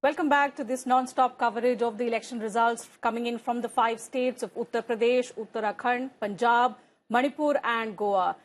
Welcome back to this non-stop coverage of the election results coming in from the 5 states of Uttar Pradesh, Uttarakhand, Punjab, Manipur and Goa.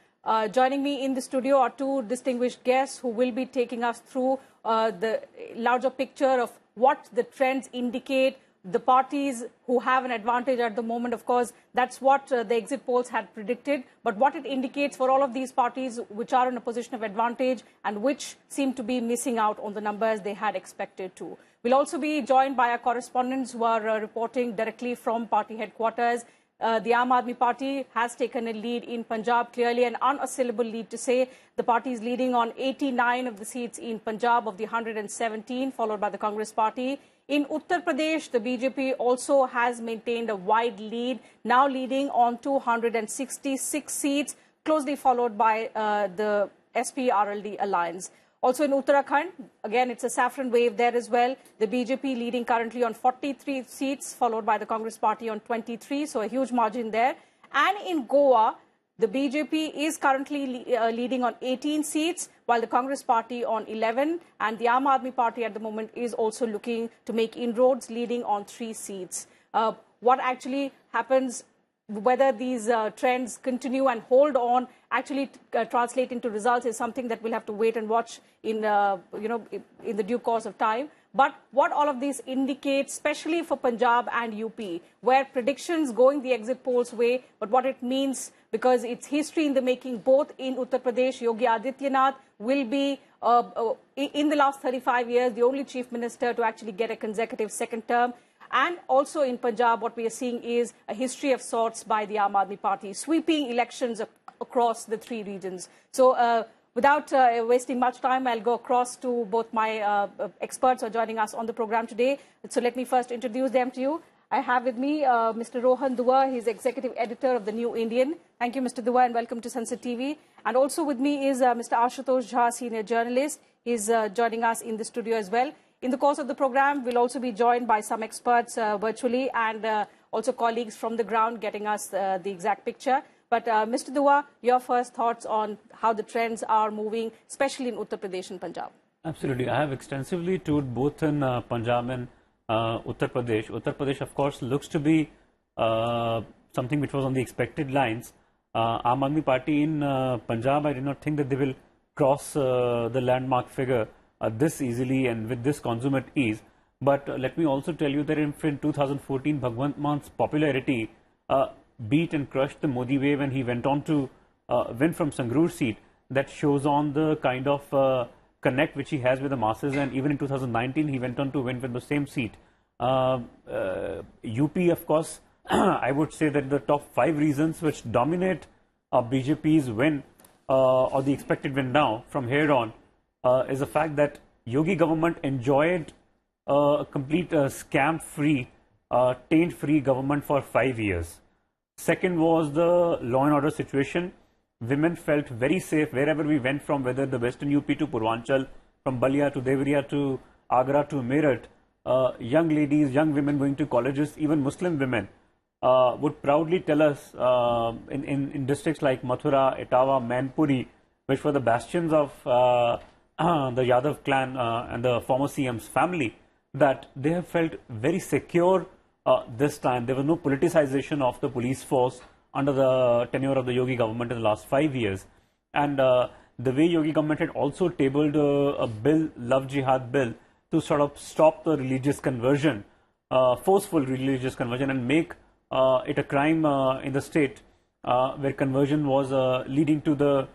Joining me in the studio are two distinguished guests who will be taking us through the larger picture of what the trends indicate. The parties who have an advantage at the moment, of course, that's what the exit polls had predicted. But what it indicates for all of these parties which are in a position of advantage and which seem to be missing out on the numbers they had expected to. We'll also be joined by our correspondents who are reporting directly from party headquarters. The Aam Aadmi Party has taken a lead in Punjab, clearly an unassailable lead to say. The party is leading on 89 of the seats in Punjab of the 117, followed by the Congress Party. In Uttar Pradesh, the BJP also has maintained a wide lead, now leading on 266 seats, closely followed by the SP-RLD alliance. Also in Uttarakhand, again, it's a saffron wave there as well. The BJP leading currently on 43 seats, followed by the Congress Party on 23, so a huge margin there. And in Goa, the BJP is currently leading on 18 seats, while the Congress Party on 11, and the Aam Aadmi Party at the moment is also looking to make inroads, leading on 3 seats. What actually happens, whether these trends continue and hold on, actually translate into results is something that we'll have to wait and watch in, in the due course of time. But what all of this indicates, especially for Punjab and UP, where predictions going the exit polls way, but what it means, because it's history in the making, both in Uttar Pradesh, Yogi Adityanath will be, in the last 35 years, the only chief minister to actually get a consecutive second term. And also in Punjab, what we are seeing is a history of sorts by the Aam Aadmi Party, sweeping elections across the 3 regions. So without wasting much time, I'll go across to both my experts who are joining us on the program today. So let me first introduce them to you. I have with me Mr. Rohan Dua. He's executive editor of the New Indian. Thank you, Mr. Dua, and welcome to Sunset TV. And also with me is Mr. Ashutosh Jha, senior journalist. He's joining us in the studio as well. In the course of the program, we'll also be joined by some experts virtually and also colleagues from the ground getting us the exact picture. But Mr. Dua, your first thoughts on how the trends are moving, especially in Uttar Pradesh and Punjab. Absolutely. I have extensively toured both in Punjab and Uttar Pradesh. Uttar Pradesh, of course, looks to be something which was on the expected lines. Aam Aadmi Party in Punjab, I do not think that they will cross the landmark figure this easily and with this consummate ease. But let me also tell you that in 2014, Bhagwant Man's popularity beat and crushed the Modi wave, and he went on to win from Sangrur seat. That shows on the kind of connect which he has with the masses, and even in 2019 he went on to win with the same seat. UP, of course, I would say that the top 5 reasons which dominate BJP's win or the expected win now from here on is the fact that Yogi government enjoyed a complete scam-free, taint-free government for 5 years. Second was the law and order situation. Women felt very safe wherever we went from, whether the western UP to Purvanchal, from Balia to Devariya to Agra to Meerut. Young ladies, young women going to colleges, even Muslim women would proudly tell us in districts like Mathura, Etawah, Mainpuri, which were the bastions of the Yadav clan and the former CM's family, that they have felt very secure this time. There was no politicization of the police force under the tenure of the Yogi government in the last 5 years. And the way Yogi government had also tabled a bill, Love Jihad bill, to sort of stop the religious conversion, forceful religious conversion, and make it a crime in the state where conversion was leading to the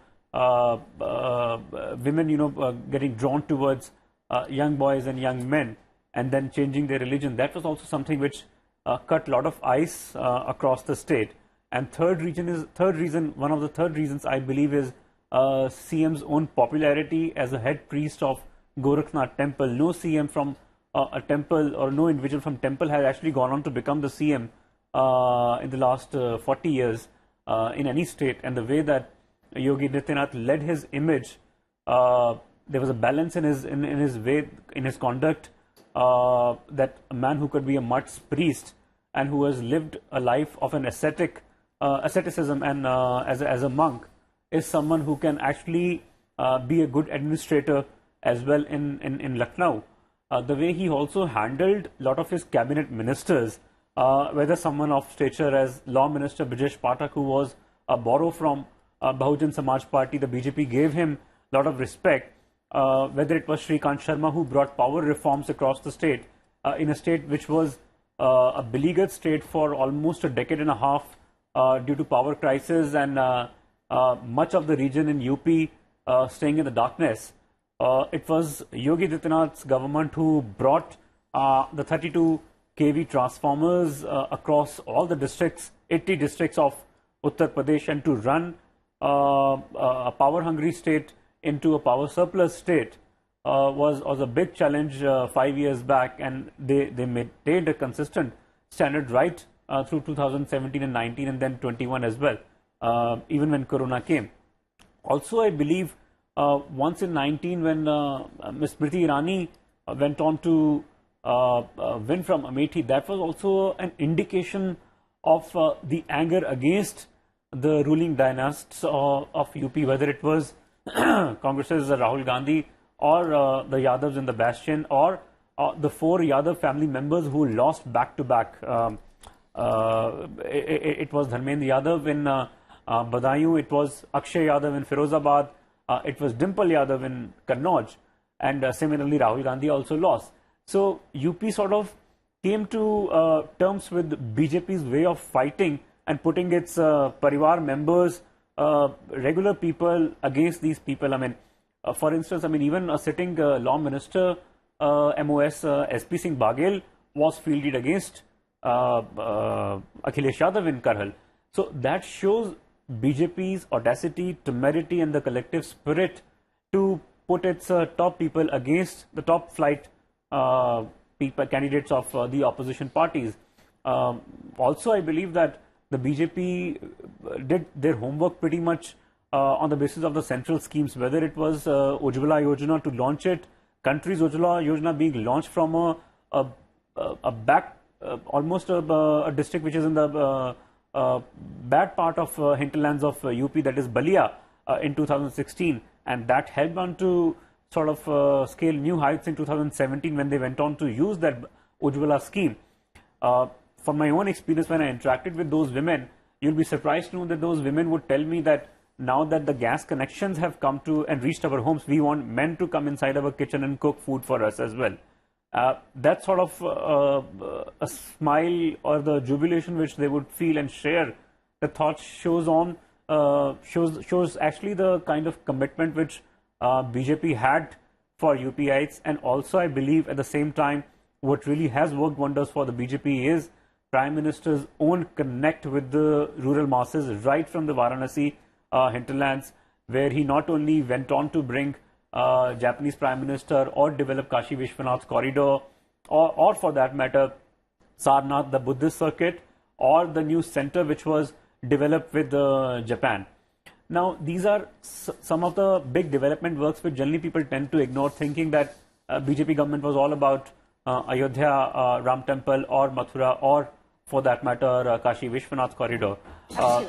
women, getting drawn towards young boys and young men and then changing their religion. That was also something which cut a lot of ice across the state. And one of the third reasons I believe is CM's own popularity as a head priest of Gorakhnath temple. No CM from a temple or no individual from temple has actually gone on to become the CM in the last 40 years in any state. And the way that Yogi Adityanath led his image, there was a balance in his way, in his conduct, that a man who could be a mutt's priest and who has lived a life of an asceticism and as a monk is someone who can actually be a good administrator as well in Lucknow. the way he also handled a lot of his cabinet ministers, whether someone of stature as Law Minister Brijesh Pathak, who was a borrow from Bahujan Samaj Party, the BJP gave him a lot of respect. Whether it was Shrikant Sharma, who brought power reforms across the state, in a state which was a beleaguered state for almost a decade and a half due to power crisis, and much of the region in UP staying in the darkness. It was Yogi Adityanath's government who brought the 32 kV transformers across all the districts, 80 districts of Uttar Pradesh, and to run a power-hungry state into a power surplus state was a big challenge 5 years back, and they maintained a consistent standard right through 2017 and 19 and then 21 as well, even when Corona came. Also, I believe once in 19 when Ms. Smriti Irani went on to win from Amethi, that was also an indication of the anger against the ruling dynasts of UP, whether it was Congress's Rahul Gandhi or the Yadavs in the Bastion, or the 4 Yadav family members who lost back-to-back. It was Dharmendra Yadav in Badaयूं, it was Akshay Yadav in Firozabad, it was Dimple Yadav in Kannauj, and similarly Rahul Gandhi also lost. So UP sort of came to terms with BJP's way of fighting and putting its Parivar members, regular people, against these people. I mean, for instance, even a sitting law minister, MOS SP Singh Baghel, was fielded against Akhilesh Yadav in Karhal. So that shows BJP's audacity, temerity, and the collective spirit to put its top people against the top flight candidates of the opposition parties. Also, I believe that the BJP did their homework pretty much on the basis of the central schemes, whether it was Ujjwala Yojana to launch it, country's Ujjwala Yojana being launched from a back, almost a district which is in the bad part of hinterlands of UP, that is Balia, in 2016, and that helped on to sort of scale new heights in 2017 when they went on to use that Ujjwala scheme. From my own experience, when I interacted with those women, you'll be surprised to know that those women would tell me that now that the gas connections have come to and reached our homes, we want men to come inside our kitchen and cook food for us as well. That sort of a smile or the jubilation which they would feel and share, the thought shows actually the kind of commitment which BJP had for UPites. And also, I believe at the same time, what really has worked wonders for the BJP is Prime Minister's own connect with the rural masses right from the Varanasi hinterlands, where he not only went on to bring Japanese Prime Minister or develop Kashi Vishwanath corridor, or for that matter Sarnath, the Buddhist circuit, or the new center which was developed with Japan. Now, these are some of the big development works which generally people tend to ignore, thinking that BJP government was all about Ayodhya Ram Temple or Mathura, or for that matter Kashi Vishwanath corridor.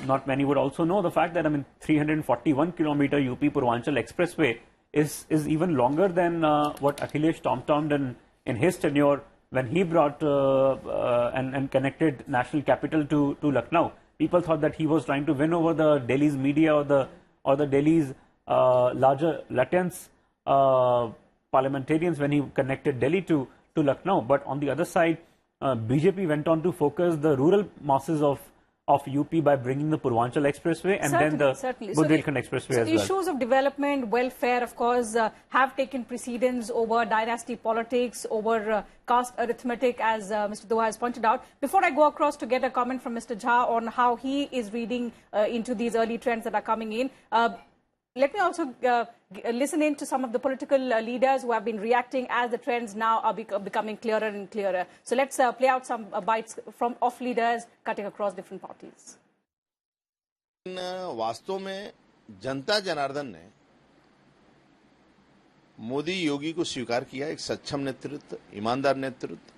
Not many would also know the fact that 341 kilometer UP Purvanchal Expressway is even longer than what Akhilesh tom-tommed in his tenure when he brought and connected national capital to Lucknow. People thought that he was trying to win over the Delhi's media or the Delhi's larger Latins parliamentarians when he connected Delhi to Lucknow. But on the other side, BJP went on to focus the rural masses of UP by bringing the Purvanchal Expressway and then the Bundelkhand Expressway as well. Issues of development, welfare, of course, have taken precedence over dynasty politics, over caste arithmetic, as Mr. Dua has pointed out. Before I go across to get a comment from Mr. Jha on how he is reading into these early trends that are coming in, let me also listen in to some of the political leaders who have been reacting as the trends now are becoming clearer and clearer. So let's play out some bites of leaders cutting across different parties. वास्तव में जनता जनार्दन ने मोदी योगी को स्वीकार किया, एक सक्षम नेतृत्व, ईमानदार नेतृत्व,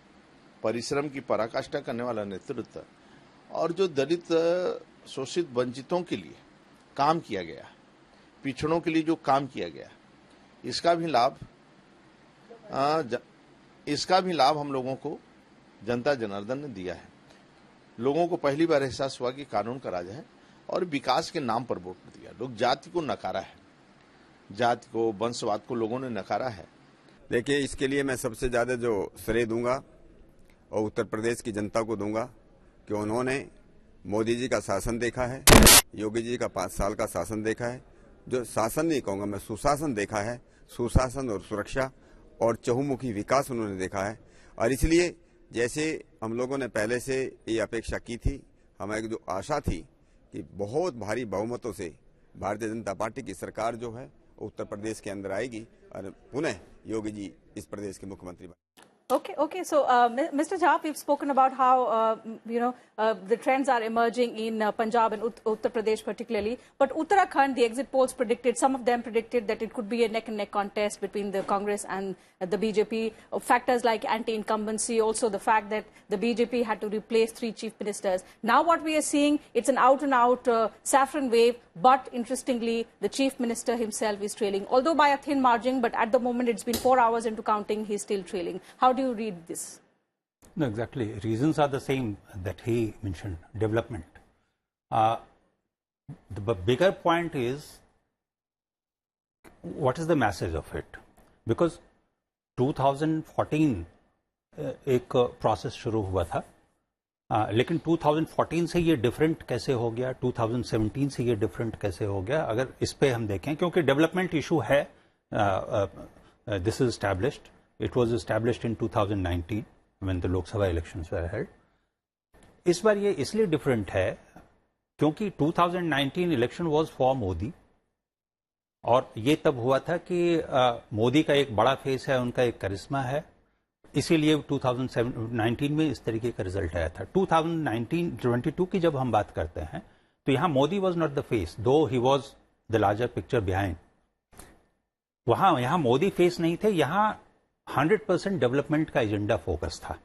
परिश्रम की पराकाष्ठा करने वाला नेतृत्व, और जो दलित शोषित वंचितों के लिए काम किया गया, पिछड़ों के लिए जो काम किया गया, इसका भी लाभ इसका भी लाभ हम लोगों को जनता जनार्दन ने दिया है। लोगों को पहली बार एहसास हुआ कि कानून का राज है और विकास के नाम पर वोट दिया। लोग जाति को नकारा है, जाति को, वंशवाद को लोगों ने नकारा है। देखिए, इसके लिए मैं सबसे ज्यादा जो श्रेय दूंगा और उत्तर प्रदेश की जनता को दूंगा कि उन्होंने मोदी जी का शासन देखा है, योगी जी का 5 साल का शासन देखा है। जो शासन नहीं कहूंगा मैं, सुशासन देखा है। सुशासन और सुरक्षा और चहुमुखी विकास उन्होंने देखा है। और इसलिए जैसे हम लोगों ने पहले से ये अपेक्षा की थी, हमारी जो आशा थी कि बहुत भारी बहुमतों से भारतीय जनता पार्टी की सरकार जो है उत्तर प्रदेश के अंदर आएगी और पुनः योगी जी इस प्रदेश के मुख्यमंत्री बने। Okay. So, Mr. Jha, we've spoken about how the trends are emerging in Punjab and Uttar Pradesh particularly. But Uttarakhand, the exit polls predicted, some of them predicted that it could be a neck-and-neck contest between the Congress and the BJP. Factors like anti-incumbency, also the fact that the BJP had to replace 3 chief ministers. Now what we are seeing, it's an out-and-out saffron wave. But interestingly, the chief minister himself is trailing, although by a thin margin. But at the moment, it's been 4 hours into counting, he's still trailing. How do you read this? No, exactly. Reasons are the same that he mentioned, development. The bigger point is, what is the message of it? Because 2014 एक process शुरू हुआ था, लेकिन 2014 से ये different कैसे हो गया, 2017 से ये डिफरेंट कैसे हो गया, अगर इस पे हम देखें, क्योंकि डेवलपमेंट इशू है, this is established. It was established in 2019 when the Lok Sabha elections were held. इस बार ये इसलिए डिफरेंट है क्योंकि 2019 इलेक्शन वाज फॉर मोदी, और ये तब हुआ था कि मोदी का एक बड़ा फेस है, उनका एक करिश्मा है, इसीलिए 2019 में इस तरीके का रिजल्ट आया था. 2022 की जब हम बात करते हैं तो यहां Modi was not the face, though he was the larger picture behind. यहां मोदी फेस नहीं थे, यहां 100% डेवलपमेंट का एजेंडा फोकस था.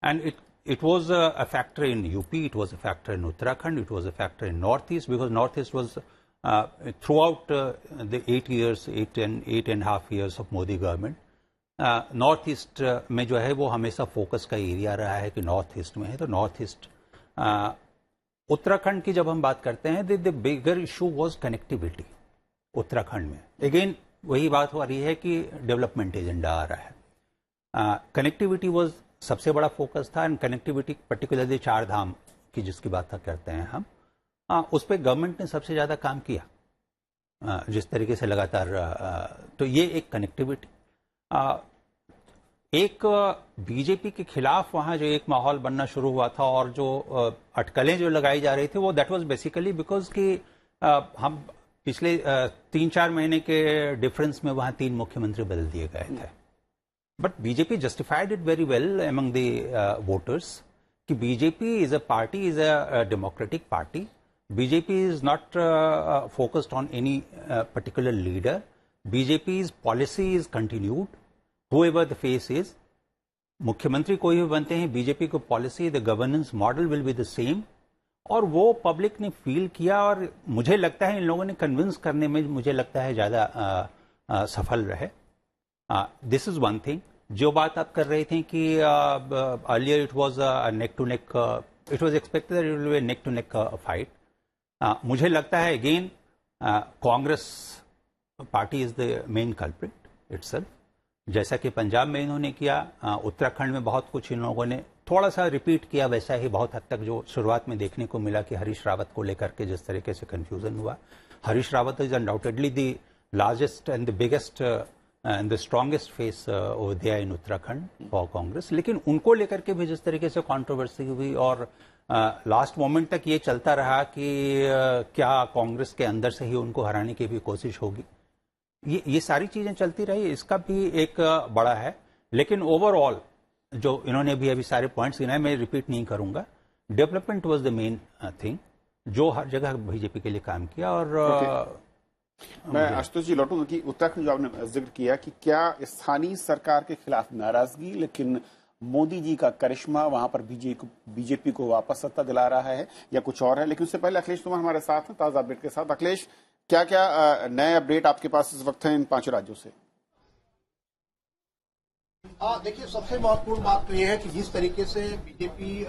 And it was a factor in UP, it was a factor in Uttarakhand, it was a factor in Northeast, because Northeast was throughout the 8 and a half years of Modi government, Northeast में जो है वो हमेशा focus का area रहा है कि north east में है. तो नॉर्थ ईस्ट, उत्तराखंड की जब हम बात करते हैं, the bigger issue was connectivity. Uttarakhand में अगेन वही बात हो रही है कि डेवलपमेंट एजेंडा आ रहा है. कनेक्टिविटी वाज सबसे बड़ा फोकस था, एंड कनेक्टिविटी पर्टिकुलरली 4 धाम की जिसकी बात करते हैं हम, उस पर गवर्नमेंट ने सबसे ज्यादा काम किया जिस तरीके से लगातार. तो ये एक कनेक्टिविटी. एक बीजेपी के खिलाफ वहां जो एक माहौल बनना शुरू हुआ था और जो अटकलें जो लगाई जा रही थी, वो दैट वाज बेसिकली बिकॉज कि हम पिछले 3-4 महीने के डिफरेंस में वहां 3 मुख्यमंत्री बदल दिए गए थे. But BJP justified it very well among the voters कि BJP is a party, is a democratic party. BJP is not focused on any particular leader. BJP's policy is continued, whoever the face is. मुख्यमंत्री कोई भी बनते हैं, BJP को policy, the governance model will be the same. और वो public ने feel किया, और मुझे लगता है इन लोगों ने कन्विंस करने में, मुझे लगता है ज्यादा सफल रहे. This is one thing. जो बात आप कर रहे थे कि earlier it was neck to neck, it was expected that it will be neck to neck fight. मुझे लगता है again Congress party is the main culprit itself. जैसा कि पंजाब में इन्होंने किया, उत्तराखंड में बहुत कुछ इन लोगों ने थोड़ा सा रिपीट किया, वैसा ही बहुत हद तक जो शुरुआत में देखने को मिला कि हरीश रावत को लेकर के जिस तरीके से कंफ्यूजन हुआ. Harish Rawat is undoubtedly the largest and the biggest and the strongest face over there in Uttarakhand for Congress. लेकिन उनको लेकर के भी जिस तरीके से कंट्रोवर्सी हुई और लास्ट मोमेंट तक ये चलता रहा कि क्या कांग्रेस के अंदर से ही उनको हराने की भी कोशिश होगी, ये सारी चीजें चलती रही. इसका भी एक बड़ा है. लेकिन ओवरऑल जो इन्होंने भी अभी सारे पॉइंट्स गिनाए, मैं रिपीट नहीं करूंगा. Development was the main thing जो हर जगह बीजेपी के लिए काम किया. और मैं आशुतोष जी लौटूंगा कि उत्तराखंड जो आपने जिक्र किया कि क्या स्थानीय सरकार के खिलाफ नाराजगी, लेकिन मोदी जी का करिश्मा वहां पर बीजेपी को वापस सत्ता दिला रहा है, या कुछ और है? लेकिन उससे पहले अखिलेश तोमर हमारे साथ हैं ताजा अपडेट के साथ. अखिलेश, क्या क्या नए अपडेट आपके पास इस वक्त हैं इन 5 राज्यों से? देखिए, सबसे महत्वपूर्ण बात तो यह है कि जिस तरीके से बीजेपी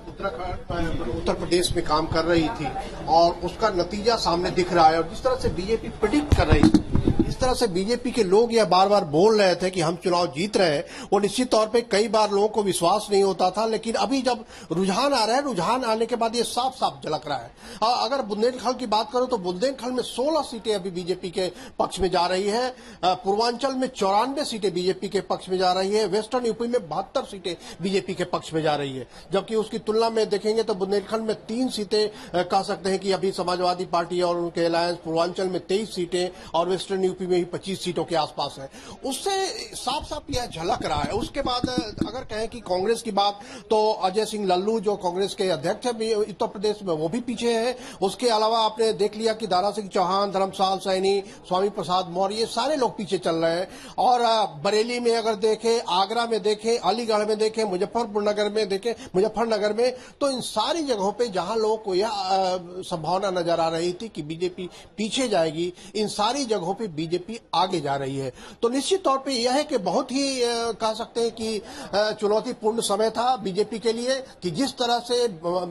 उत्तर प्रदेश में काम कर रही थी और उसका नतीजा सामने दिख रहा है, और जिस तरह से बीजेपी प्रेडिक्ट कर रही थी, इस तरह से बीजेपी के लोग यह बार बार बोल रहे थे कि हम चुनाव जीत रहे हैं, वो निश्चित तौर पे कई बार लोगों को विश्वास नहीं होता था। लेकिन अभी जब रुझान आ रहा है, रुझान आने के बाद ये साफ साफ झलक रहा है। अगर बुंदेलखंड की बात करो तो बुंदेलखंड में 16 सीटें अभी बीजेपी के पक्ष में जा रही है, पूर्वांचल में 94 सीटें बीजेपी के पक्ष में जा रही है, वेस्टर्न यूपी में 72 सीटें बीजेपी के पक्ष में जा रही है। जबकि उसकी तुलना में देखेंगे तो बुंदेलखंड में 3 सीटें कह सकते हैं कि अभी समाजवादी पार्टी और उनके अलायंस, पूर्वांचल में 23 सीटें और वेस्टर्न यूपी में ही 25 सीटों के आसपास है। उससे साफ साफ यह झलक रहा है। उसके बाद अगर कहें कि कांग्रेस की बात, तो अजय सिंह लल्लू जो कांग्रेस के अध्यक्ष है उत्तर प्रदेश में, वो भी पीछे है। उसके अलावा आपने देख लिया कि दारा सिंह चौहान, धर्मपाल सैनी, स्वामी प्रसाद मौर्य, ये सारे लोग पीछे चल रहे हैं। और बरेली में अगर देखें, आगरा में देखें, अलीगढ़ में देखें, मुजफ्फरनगर में देखें, तो इन सारी जगहों पे जहां लोगों को यह संभावना नजर आ रही थी कि बीजेपी पीछे जाएगी, इन सारी जगहों पे बीजेपी आगे जा रही है। तो निश्चित तौर पे यह है कि बहुत ही कह सकते हैं कि चुनौतीपूर्ण समय था बीजेपी के लिए, कि जिस तरह से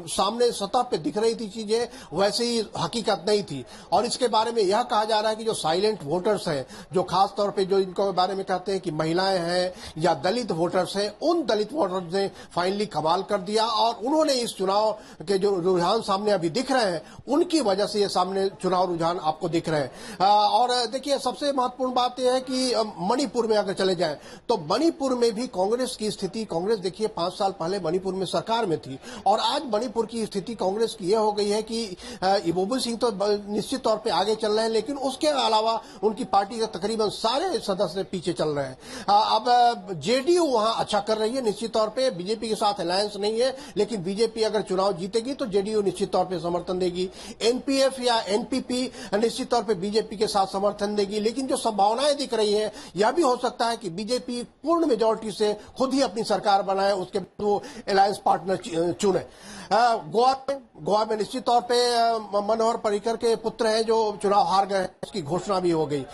सामने सतह पे दिख रही थी चीजें, वैसे ही हकीकत नहीं थी। और इसके बारे में यह कहा जा रहा है कि जो साइलेंट वोटर्स हैं, जो खास तौर पे जो इनको बारे में कहते हैं कि महिलाएं हैं या दलित वोटर्स हैं, उन दलित वोटर्स ने फाइनली कमाल कर दिया और उन्होंने इस चुनाव के जो रुझान सामने अभी दिख रहे हैं, उनकी वजह से ये सामने चुनाव रुझान आपको दिख रहे हैं। और देखिए, सबसे महत्वपूर्ण बात यह है कि मणिपुर में अगर चले जाएं तो मणिपुर में भी कांग्रेस की स्थिति, कांग्रेस देखिए 5 साल पहले मणिपुर में सरकार में थी, और आज मणिपुर की स्थिति कांग्रेस की यह हो गई है कि इबोबी सिंह तो निश्चित तौर पे आगे चल रहे हैं, लेकिन उसके अलावा उनकी पार्टी के तकरीबन सारे सदस्य पीछे चल रहे हैं। अब जेडीयू वहां अच्छा कर रही है, निश्चित तौर पे बीजेपी के साथ अलायंस नहीं है, लेकिन बीजेपी अगर चुनाव जीतेगी तो जेडीयू निश्चित तौर पे समर्थन देगी। एनपीएफ या एनपीपी निश्चित तौर पे बीजेपी के साथ समर्थन देगी। लेकिन जो संभावनाएं दिख रही है, यह भी हो सकता है कि बीजेपी पूर्ण मेजॉरिटी से खुद ही अपनी सरकार बनाए, उसके बाद वो अलायंस पार्टनर चुने। गोवा में निश्चित तौर पे मनोहर पर्रिकर के पुत्र हैं जो चुनाव हार गए, उसकी घोषणा भी हो गई।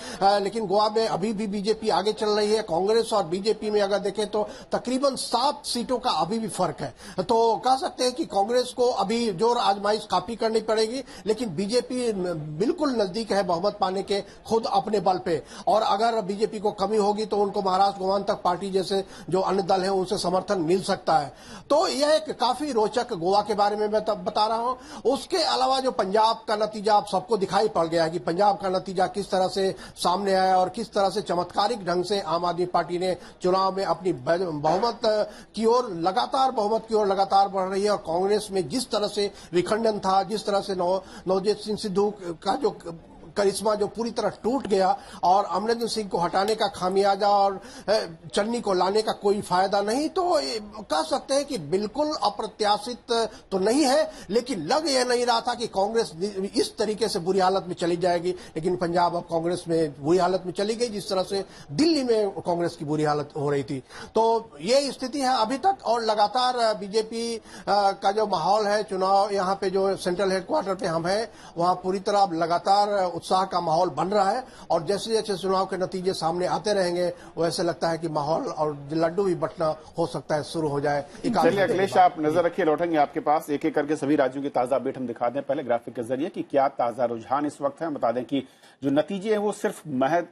लेकिन गोवा में अभी भी बीजेपी आगे चल रही है। कांग्रेस और बीजेपी में अगर देखें तो तकरीबन 7 सीटों का अभी भी फर्क है। तो कह सकते हैं कि कांग्रेस को अभी जोर आजमाइश काफी करनी पड़ेगी, लेकिन बीजेपी बिल्कुल नजदीक है बहुमत पाने के खुद अपने बल पे। और अगर बीजेपी को कमी होगी तो उनको महाराष्ट्र गोमांतक पार्टी जैसे जो अन्य दल है उनसे समर्थन मिल सकता है। तो यह एक काफी रोचक गोवा के बारे में मैं बता रहा हूं। उसके अलावा जो पंजाब का नतीजा आप सबको दिखाई पड़ गया है कि पंजाब का नतीजा किस तरह से सामने आया और किस तरह से चमत्कारिक ढंग से आम आदमी पार्टी ने चुनाव में अपनी बहुमत की ओर लगातार बढ़ रही है। और कांग्रेस में जिस तरह से विखंडन था, जिस तरह से नवजोत सिंह सिद्धू का जो करिश्मा जो पूरी तरह टूट गया और अमरिंदर सिंह को हटाने का खामियाजा और चन्नी को लाने का कोई फायदा नहीं, तो कह सकते हैं कि बिल्कुल अप्रत्याशित तो नहीं है, लेकिन लग यह नहीं रहा था कि कांग्रेस इस तरीके से बुरी हालत में चली जाएगी। लेकिन पंजाब अब कांग्रेस में बुरी हालत में चली गई, जिस तरह से दिल्ली में कांग्रेस की बुरी हालत हो रही थी। तो ये स्थिति है अभी तक। और लगातार बीजेपी का जो माहौल है, चुनाव यहाँ पे जो सेंट्रल हेडक्वार्टर पे हम है, वहां पूरी तरह लगातार उत्साह का माहौल बन रहा है। और जैसे जैसे चुनाव के नतीजे सामने आते रहेंगे, वैसे लगता है कि माहौल और लड्डू भी बंटना हो सकता है शुरू हो जाए। चलिए अखिलेश, आप नजर रखिए, लौटेंगे आपके पास। एक एक करके सभी राज्यों की ताजा अपडेट हम दिखा दें पहले ग्राफिक के जरिए कि क्या ताजा रुझान इस वक्त है। बता दें कि जो नतीजे हैं वो सिर्फ महज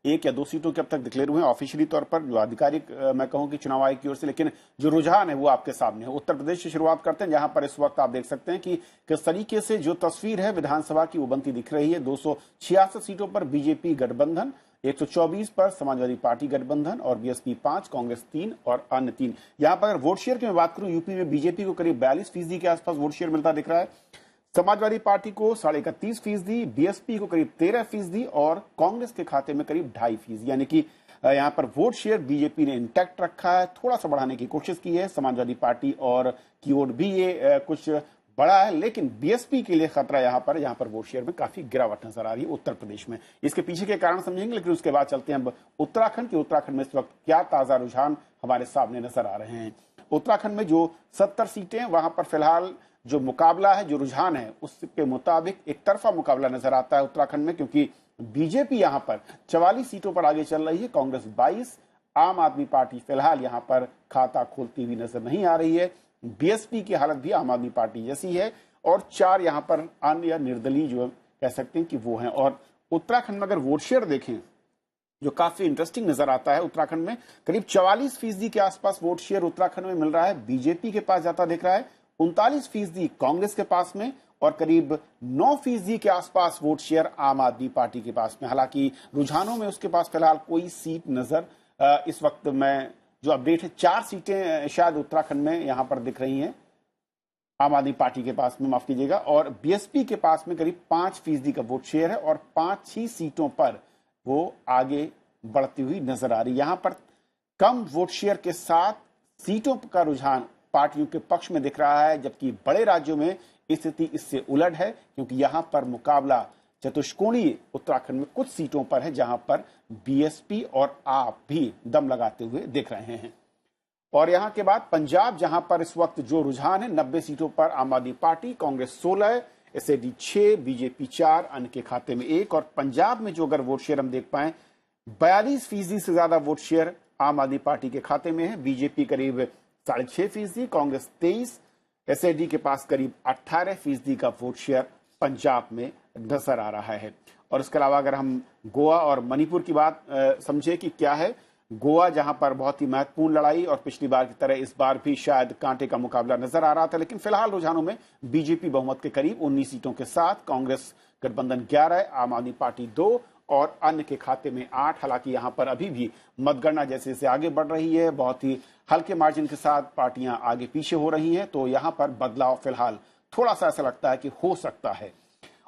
1 या 2 सीटों के अब तक डिक्लेयर हुए हैं ऑफिशियली तौर पर, जो आधिकारिक मैं कहूं कि चुनाव आयोग की ओर से, लेकिन जो रुझान है वो आपके सामने है। उत्तर प्रदेश से शुरुआत करते हैं, जहां पर इस वक्त आप देख सकते हैं कि किस तरीके से जो तस्वीर है विधानसभा की वो बनती दिख रही है। 266 सीटों पर बीजेपी गठबंधन, 124 पर समाजवादी पार्टी गठबंधन और बीएसपी 5, कांग्रेस 3 और अन्य 3। यहां पर अगर वोट शेयर की मैं बात करूं, यूपी में बीजेपी को करीब 42% के आसपास वोट शेयर मिलता दिख रहा है, समाजवादी पार्टी को 31.5%, बीएसपी को करीब 13% और कांग्रेस के खाते में करीब 2.5%। यानी कि यहां पर वोट शेयर बीजेपी ने इंटैक्ट रखा है, थोड़ा सा बढ़ाने की कोशिश की है। समाजवादी पार्टी और की ओर भी ये कुछ बड़ा है, लेकिन बीएसपी के लिए खतरा यहां पर वोट शेयर में काफी गिरावट नजर आ रही है उत्तर प्रदेश में। इसके पीछे के कारण समझेंगे, लेकिन उसके बाद चलते हैं उत्तराखंड की। उत्तराखंड में इस वक्त क्या ताजा रुझान हमारे सामने नजर आ रहे हैं। उत्तराखंड में जो 70 सीटें, वहां पर फिलहाल जो मुकाबला है, जो रुझान है, उसके मुताबिक एक तरफा मुकाबला नजर आता है उत्तराखंड में, क्योंकि बीजेपी यहां पर 44 सीटों पर आगे चल रही है, कांग्रेस 22, आम आदमी पार्टी फिलहाल यहां पर खाता खोलती हुई नजर नहीं आ रही है। बीएसपी की हालत भी आम आदमी पार्टी जैसी है और 4 यहां पर अन्य या निर्दलीय जो कह सकते हैं कि वो हैं। और उत्तराखंड में अगर वोट शेयर देखें जो काफी इंटरेस्टिंग नजर आता है, उत्तराखंड में करीब 44% के आसपास वोट शेयर उत्तराखंड में मिल रहा है, बीजेपी के पास जाता दिख रहा है, 39% कांग्रेस के पास में और करीब 9% के आसपास वोट शेयर आम आदमी पार्टी के पास में। हालांकि रुझानों में उसके पास फिलहाल कोई सीट नजर इस वक्त में जो अपडेट है 4 सीटें शायद उत्तराखंड में यहां पर दिख रही हैं आम आदमी पार्टी के पास में, माफ कीजिएगा, और बीएसपी के पास में करीब 5% का वोट शेयर है और 5-6 सीटों पर वो आगे बढ़ती हुई नजर आ रही है। यहां पर कम वोट शेयर के साथ सीटों का रुझान पार्टियों के पक्ष में दिख रहा है, जबकि बड़े राज्यों में स्थिति इससे उलट है क्योंकि यहां पर मुकाबला चतुष्कोणीय उत्तराखंड में कुछ सीटों पर है जहां पर बीएसपी और आप भी दम लगाते हुए दिख रहे हैं। और यहां के बाद पंजाब, जहां पर इस वक्त जो रुझान है 90 सीटों पर आम आदमी पार्टी, कांग्रेस 16, एसएडी 6, बीजेपी 4, अन्य के खाते में 1। और पंजाब में जो अगर वोट शेयर हम देख पाए 42% से ज्यादा वोट शेयर आम आदमी पार्टी के खाते में है, बीजेपी करीब 6.5%, कांग्रेस 23, एसएडी के पास करीब 18% का वोट शेयर पंजाब में नजर आ रहा है। और इसके अलावा अगर हम गोवा और मणिपुर की बात समझे कि क्या है, गोवा जहां पर बहुत ही महत्वपूर्ण लड़ाई और पिछली बार की तरह इस बार भी शायद कांटे का मुकाबला नजर आ रहा था, लेकिन फिलहाल रुझानों में बीजेपी बहुमत के करीब 19 सीटों के साथ, कांग्रेस गठबंधन 11, आम आदमी पार्टी 2 और अन्य के खाते में 8। हालांकि यहां पर अभी भी मतगणना जैसे जैसे आगे बढ़ रही है बहुत ही हल्के मार्जिन के साथ पार्टियां आगे पीछे हो रही हैं, तो यहां पर बदलाव फिलहाल थोड़ा सा ऐसा लगता है कि हो सकता है।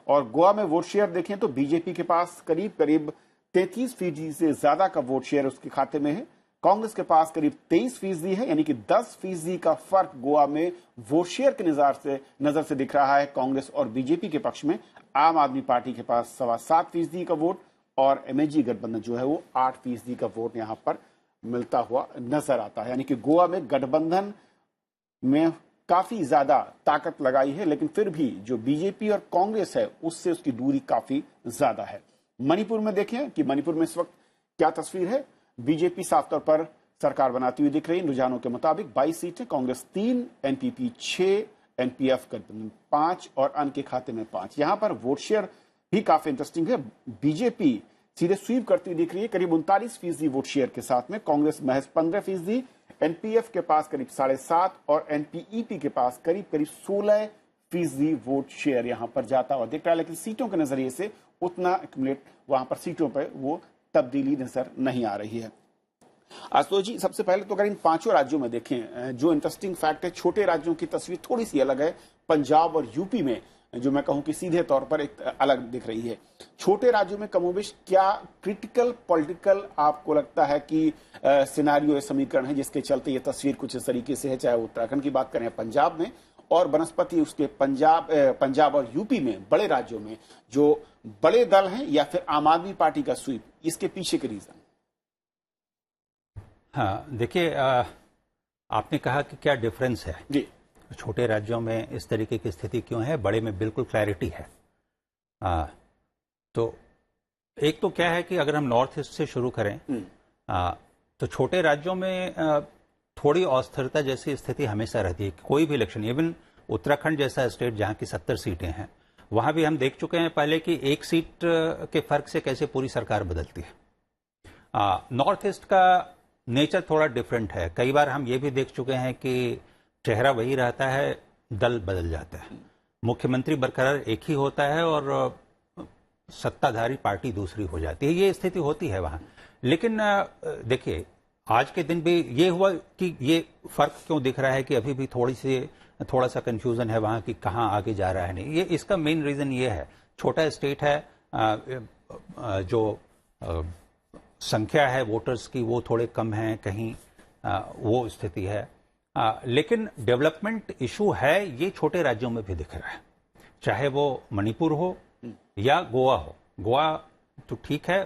और गोवा में वोट शेयर देखें तो बीजेपी के पास करीब 33% से ज्यादा का वोट शेयर उसके खाते में है, कांग्रेस के पास करीब 23% है, यानी कि 10% का फर्क गोवा में वोट शेयर के नजर से दिख रहा है कांग्रेस और बीजेपी के पक्ष में। आम आदमी पार्टी के पास 7.25% का वोट और एमएजी गठबंधन जो है वो 8% का वोट यहां पर मिलता हुआ नजर आता है। यानी कि गोवा में गठबंधन में काफी ज्यादा ताकत लगाई है, लेकिन फिर भी जो बीजेपी और कांग्रेस है उससे उसकी दूरी काफी ज्यादा है। मणिपुर में देखें कि मणिपुर में इस वक्त क्या तस्वीर है, बीजेपी साफ तौर पर सरकार बनाती हुई दिख रही है रुझानों के मुताबिक, 22 सीटें, कांग्रेस 3, एनपीपी 6, एनपीएफ गठबंधन 5 और अन्य के खाते में 5। यहां पर वोट शेयर भी काफी इंटरेस्टिंग है, बीजेपी सीधे स्वीप करती हुई दिख रही है करीब 39% वोट शेयर के साथ में, कांग्रेस महज 15%, एनपीएफ के पास करीब 7.5 और एनपीईपी के पास करीब 16% वोट शेयर यहां पर जाता हुआ दिख रहा है। लेकिन सीटों के नजरिए से उतना एक्यूमुलेट वहां पर सीटों पर वो तब्दीली नजर नहीं आ रही है। आशुतोष जी, सबसे पहले तो अगर इन 5 राज्यों में देखें जो इंटरेस्टिंग फैक्ट है, छोटे राज्यों की तस्वीर थोड़ी सी अलग है। पंजाब और यूपी में जो मैं कहूं कि सीधे तौर पर एक अलग दिख रही है। छोटे राज्यों में कमोबेश क्या क्रिटिकल पॉलिटिकल आपको लगता है कि सिनारियो या समीकरण है जिसके चलते ये तस्वीर कुछ इस तरीके से है, चाहे उत्तराखंड की बात करें पंजाब में, और बनस्पति उसके पंजाब और यूपी में बड़े राज्यों में जो बड़े दल हैं या फिर आम आदमी पार्टी का स्वीप, इसके पीछे के रीजन? हाँ, देखिए, आपने कहा कि क्या डिफरेंस है जी, छोटे राज्यों में इस तरीके की स्थिति क्यों है, बड़े में बिल्कुल क्लैरिटी है। तो एक तो क्या है कि अगर हम नॉर्थ ईस्ट से शुरू करें तो छोटे राज्यों में थोड़ी अस्थिरता जैसी स्थिति हमेशा रहती है। कोई भी इलेक्शन, इवन उत्तराखंड जैसा स्टेट जहां की 70 सीटें हैं, वहां भी हम देख चुके हैं पहले कि 1 सीट के फर्क से कैसे पूरी सरकार बदलती है। नॉर्थ ईस्ट का नेचर थोड़ा डिफरेंट है। कई बार हम ये भी देख चुके हैं कि चेहरा वही रहता है, दल बदल जाता है, मुख्यमंत्री बरकरार एक ही होता है और सत्ताधारी पार्टी दूसरी हो जाती है। ये स्थिति होती है वहां। लेकिन देखिए, आज के दिन भी ये हुआ कि ये फर्क क्यों दिख रहा है कि अभी भी थोड़ा सा कंफ्यूजन है वहां कि कहां आगे जा रहा है। नहीं, ये इसका मेन रीजन ये है, छोटा स्टेट है, जो संख्या है वोटर्स की वो थोड़े कम है, कहीं वो स्थिति है। लेकिन डेवलपमेंट इशू है, ये छोटे राज्यों में भी दिख रहा है, चाहे वो मणिपुर हो या गोवा हो। गोवा तो ठीक है,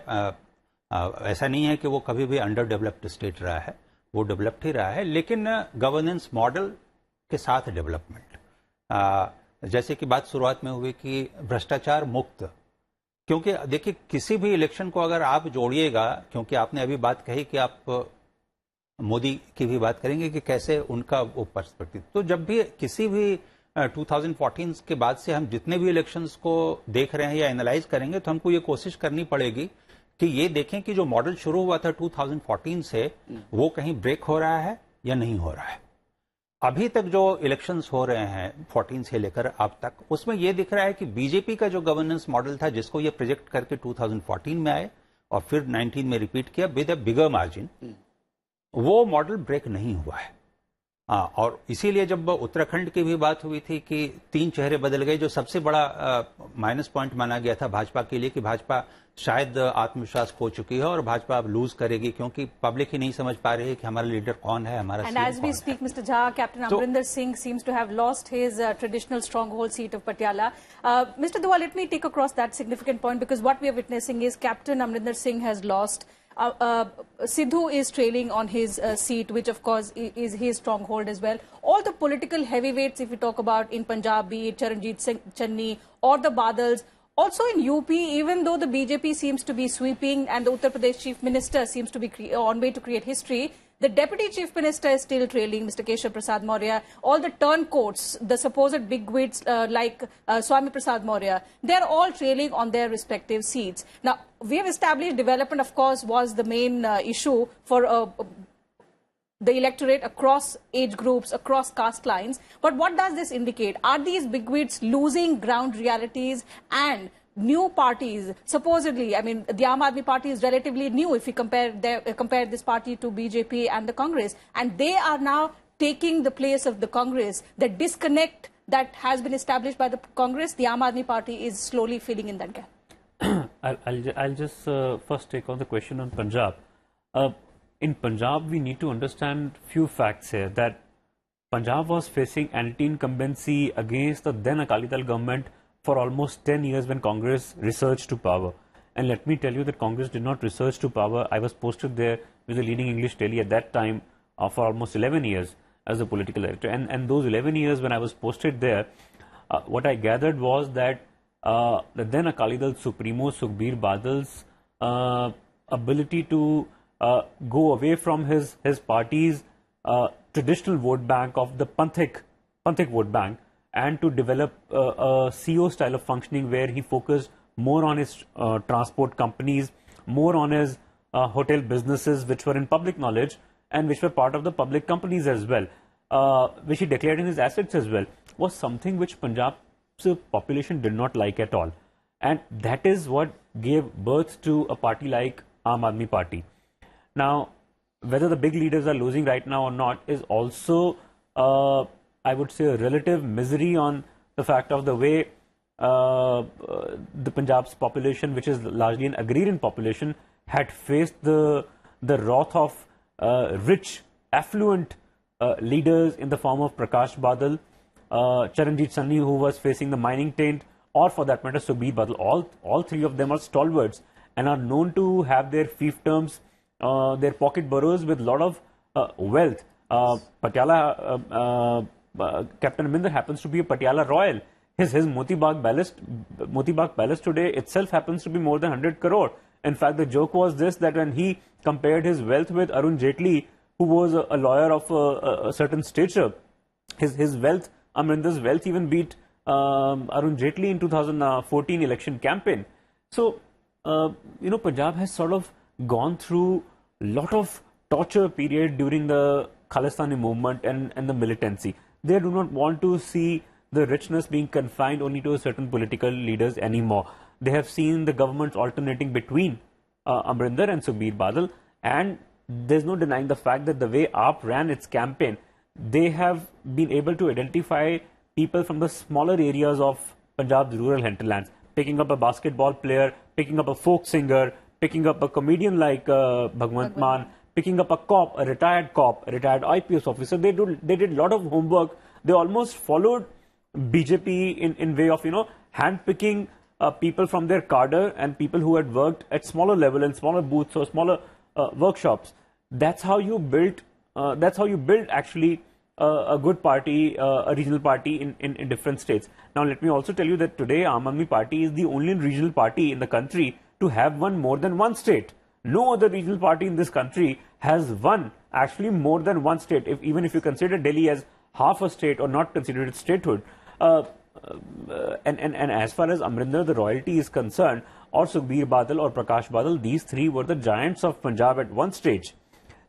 ऐसा नहीं है कि वो कभी भी अंडर डेवलप्ड स्टेट रहा है, वो डेवलप्ड ही रहा है, लेकिन गवर्नेंस मॉडल के साथ डेवलपमेंट, जैसे कि बात शुरुआत में हुई कि भ्रष्टाचार मुक्त, क्योंकि देखिए किसी भी इलेक्शन को अगर आप जोड़िएगा, क्योंकि आपने अभी बात कही कि आप मोदी की भी बात करेंगे कि कैसे उनका वो पर्सपेक्टिव। तो जब भी किसी भी 2014 के बाद से हम जितने भी इलेक्शंस को देख रहे हैं या एनालाइज करेंगे, तो हमको ये कोशिश करनी पड़ेगी कि ये देखें कि जो मॉडल शुरू हुआ था 2014 से, वो कहीं ब्रेक हो रहा है या नहीं हो रहा है। अभी तक जो इलेक्शंस हो रहे हैं 14 से लेकर अब तक, उसमें यह दिख रहा है कि बीजेपी का जो गवर्नेंस मॉडल था, जिसको ये प्रोजेक्ट करके 2014 में आए और फिर 19 में रिपीट किया विद अ बिगर मार्जिन, वो मॉडल ब्रेक नहीं हुआ है। और इसीलिए जब उत्तराखंड की भी बात हुई थी कि 3 चेहरे बदल गए, जो सबसे बड़ा माइनस पॉइंट माना गया था भाजपा के लिए कि भाजपा शायद आत्मविश्वास खो चुकी है और भाजपा अब लूज करेगी, क्योंकि पब्लिक ही नहीं समझ पा रही है कि हमारा लीडर कौन है, हमारा And as we speak, Mr. Jha, Captain Amrinder Singh seems to have lost his traditional stronghold seat of Patiala. Mr. Dua, let me take across that significant point, because what we are witnessing is Captain Amrinder Singh has lost. Sidhu is trailing on his seat, which of course is his stronghold as well. All the political heavyweights, if we talk about in Punjab, be it Charanjit Singh Channi or the Badals, also in UP, even though the BJP seems to be sweeping and the Uttar Pradesh Chief Minister seems to be on way to create history, the Deputy Chief Minister is still trailing, Mr. Keshav Prasad Maurya. All the turncoats, the supposed bigwigs like Swami Prasad Maurya, they are all trailing on their respective seats. Now, we have established development, of course, was the main issue for the electorate across age groups, across caste lines. But what does this indicate? Are these bigwigs losing ground realities and new parties? Supposedly, I mean, the Aam Aadmi Party is relatively new if you compare this party to BJP and the Congress. And they are now taking the place of the Congress. The disconnect that has been established by the Congress, the Aam Aadmi Party is slowly filling in that gap. I'll just first take on the question on Punjab. In Punjab, we need to understand few facts here, that Punjab was facing anti-incumbency against the then Akali Dal government for almost 10 years when Congress resurged to power. And let me tell you that Congress did not resurge to power. I was posted there with the leading English daily at that time for almost 11 years as a political editor. And those 11 years when I was posted there, what I gathered was that the then Akali Dal Supremo Sukhbir Badal's ability to go away from his party's traditional vote bank of the Panthik vote bank and to develop a CEO style of functioning where he focused more on his transport companies, more on his hotel businesses which were in public knowledge and which were part of the public companies as well, which he declared in his assets as well, was something which Punjab's population did not like at all. And that is what gave birth to a party like Aam Aadmi Party. Now, whether the big leaders are losing right now or not is also, I would say, a relative misery on the fact of the way the Punjab's population, which is largely an agrarian population, had faced the wrath of rich, affluent leaders in the form of Prakash Badal, Charanjit Channi, who was facing the mining taint, or for that matter, Sukhbir Badal. All three of them are stalwarts and are known to have their fiefdoms, their pocket boroughs with a lot of wealth. Patiala, Captain Amrinder happens to be a Patiala royal. His Moti Bagh Palace today itself happens to be more than 100 crore. In fact, the joke was this, that when he compared his wealth with Arun Jaitley, who was a lawyer of a certain stature, his wealth, Amrinder's wealth even beat Arun Jaitley in 2014 election campaign. So, Punjab has sort of gone through a lot of torture period during the Khalistani movement and the militancy. They do not want to see the richness being confined only to certain political leaders anymore. They have seen the governments alternating between Amrinder and Sukhbir Badal, and there's no denying the fact that the way AAP ran its campaign, they have been able to identify people from the smaller areas of Punjab's rural hinterlands, picking up a basketball player, picking up a folk singer, picking up a comedian like Bhagwant Mann, picking up a cop, a retired IPS officer. They did a lot of homework. They almost followed BJP in way of, handpicking people from their cadre and people who had worked at smaller level and smaller booths or smaller workshops. That's how you build actually a good party, a regional party in different states. Now, let me also tell you that today Aam Aadmi Party is the only regional party in the country to have won more than one state. No other regional party in this country has won actually more than one state. Even if you consider Delhi as half a state or not consider it statehood, and as far as Amrinder, the royalty is concerned, or Sukhbir Badal or Prakash Badal, these three were the giants of Punjab at one stage.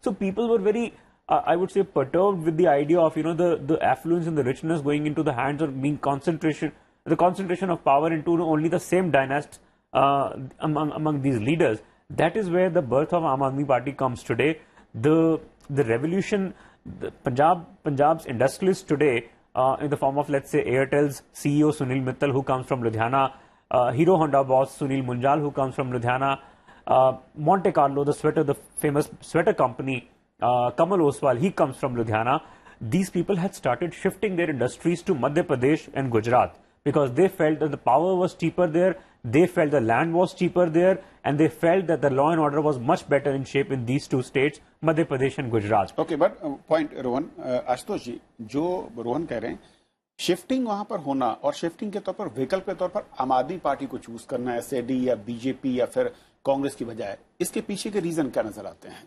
So people were very, I would say, perturbed with the idea of, the affluence and the richness going into the hands of being the concentration of power into only the same dynasty among these leaders. That is where the birth of Aam Aadmi Party comes today. The revolution, Punjab's industrialists today, in the form of, let's say, Airtel's CEO Sunil Mittal, who comes from Ludhiana, Hero Honda boss Sunil Munjal, who comes from Ludhiana, Monte Carlo, the famous sweater company, Kamal Oswal, he comes from Ludhiana. These people had started shifting their industries to Madhya Pradesh and Gujarat because they felt that the power was cheaper there, they felt the land was cheaper there, and they felt that the law and order was much better in shape in these two states, Madhya Pradesh and Gujarat. Okay, but point, Rohan, Ashutosh जी, जो रोहन कह रहे हैं, shifting वहां पर होना और shifting के तौर पर विकल्प के तौर पर आम आदमी पार्टी को चूज करना है, एसएडी या बीजेपी या फिर कांग्रेस की बजाय, इसके पीछे के रीजन क्या नजर आते हैं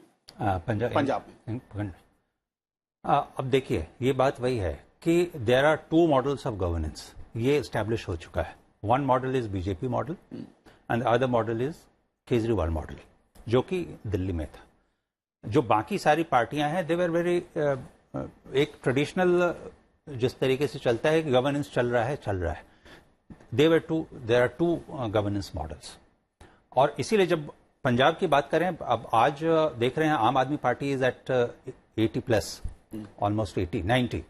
पंजाब में? अब देखिए, ये बात वही है कि there are two models of governance, ये एस्टैब्लिश हो चुका है. One model is BJP model and other model is Kejriwal model, जो कि दिल्ली में था. जो बाकी सारी पार्टियां हैं, दे वर वेरी एक ट्रेडिशनल जिस तरीके से चलता है कि गवर्नेंस चल रहा है. There are two governance models. और इसीलिए जब पंजाब की बात करें, अब आज देख रहे हैं आम आदमी पार्टी इज एट 80+, ऑलमोस्ट 90.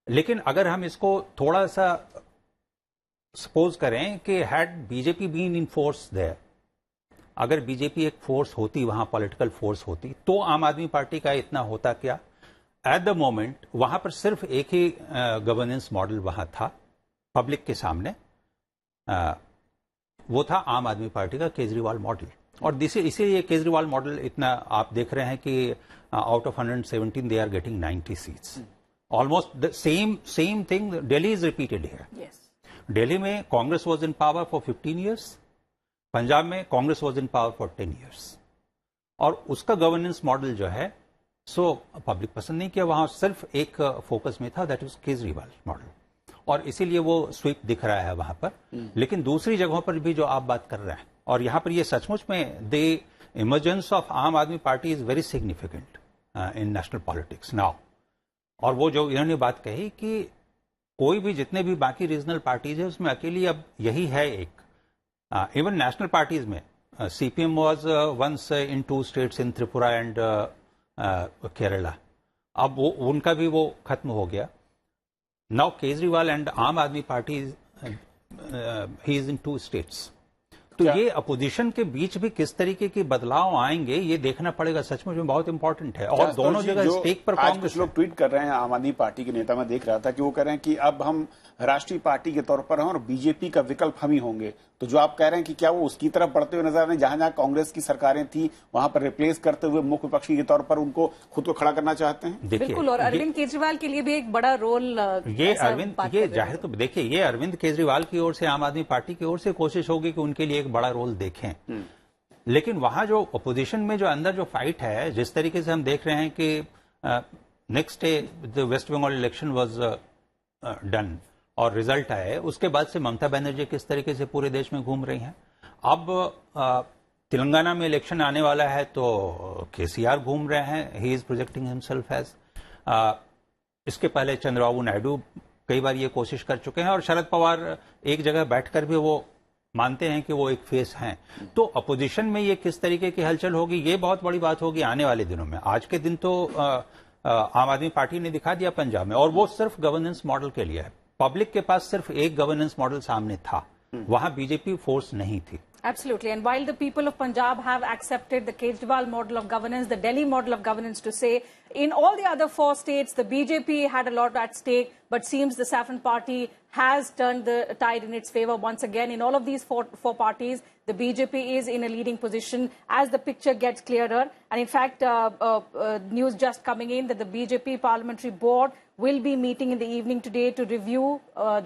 लेकिन अगर हम इसको थोड़ा सा सपोज करें कि had BJP been in force there, अगर बीजेपी एक फोर्स होती, वहां पॉलिटिकल फोर्स होती, तो आम आदमी पार्टी का इतना होता क्या? एट द मोमेंट वहां पर सिर्फ एक ही गवर्नेंस मॉडल वहां था पब्लिक के सामने, वो था आम आदमी पार्टी का केजरीवाल मॉडल. और इसीलिए केजरीवाल मॉडल इतना आप देख रहे हैं कि out of 117 they are getting 90 seats. Almost the same thing Delhi is repeated here. Delhi में Congress was in power for 15 years, Punjab में Congress was in power for 10 years. और उसका गवर्नेंस मॉडल जो है, सो पब्लिक पसंद नहीं किया. वहां सिर्फ एक फोकस में था, दैट इज केजरीवाल मॉडल, और इसीलिए वो स्वीप दिख रहा है वहां पर. लेकिन दूसरी जगहों पर भी जो आप बात कर रहे हैं, और यहां पर ये सचमुच में द इमर्जेंस ऑफ आम आदमी party is very significant in national politics now. और वो जो इन्होंने बात कही कि कोई भी, जितने भी बाकी रीजनल पार्टीज है, उसमें अकेली अब यही है एक. इवन नेशनल पार्टीज में CPM was once in 2 states, in Tripura and Kerala. अब वो उनका भी वो खत्म हो गया. नाउ केजरीवाल एंड आम आदमी party he is in 2 states. तो ये अपोजिशन के बीच भी किस तरीके के बदलाव आएंगे, ये देखना पड़ेगा. सचमुच में बहुत इंपॉर्टेंट है. और दोनों जगह स्टेक पर आज कुछ लोग ट्वीट कर रहे हैं, आम आदमी पार्टी के नेता मैं देख रहा था कि वो कह रहे हैं कि अब हम राष्ट्रीय पार्टी के तौर पर हैं और बीजेपी का विकल्प हम ही होंगे. तो जो आप कह रहे हैं कि क्या वो उसकी तरफ बढ़ते हुए नजर आ रहे हैं, जहां जहां कांग्रेस की सरकारें थी वहां पर रिप्लेस करते हुए मुख्य विपक्षी के तौर पर उनको खुद को खड़ा करना चाहते हैं? बिल्कुल. और अरविंद केजरीवाल के लिए भी एक बड़ा रोल ये जाहिर, तो देखिए, ये अरविंद केजरीवाल की ओर से, आम आदमी पार्टी की ओर से कोशिश होगी कि उनके लिए एक बड़ा रोल देखें. लेकिन वहां जो अपोजिशन में जो अंदर जो फाइट है, जिस तरीके से हम देख रहे हैं कि next day the West Bengal election was done और रिजल्ट आए, उसके बाद से ममता बनर्जी किस तरीके से पूरे देश में घूम रही हैं. अब तेलंगाना में इलेक्शन आने वाला है तो केसीआर घूम रहे हैं, he is projecting himself as. इसके पहले चंद्रबाबू नायडू कई बार ये कोशिश कर चुके हैं, और शरद पवार एक जगह बैठकर भी वो मानते हैं कि वो एक फेस हैं. तो अपोजिशन में ये किस तरीके की हलचल होगी, ये बहुत बड़ी बात होगी आने वाले दिनों में. आज के दिन तो आम आदमी पार्टी ने दिखा दिया पंजाब में, और वो सिर्फ गवर्नेंस मॉडल के लिए है. पब्लिक के पास सिर्फ एक गवर्नेंस मॉडल सामने था, वहां बीजेपी फोर्स नहीं थी. Absolutely. And while the people of Punjab have accepted the Kejriwal model of governance, the Delhi model of governance to say, in all the other 4 states, the BJP had a lot at stake, but seems the Saffron Party has turned the tide in its favor once again. In all of these four parties, the BJP is in a leading position as the picture gets clearer. And in fact, news just coming in that the BJP parliamentary board will be meeting in the evening today to review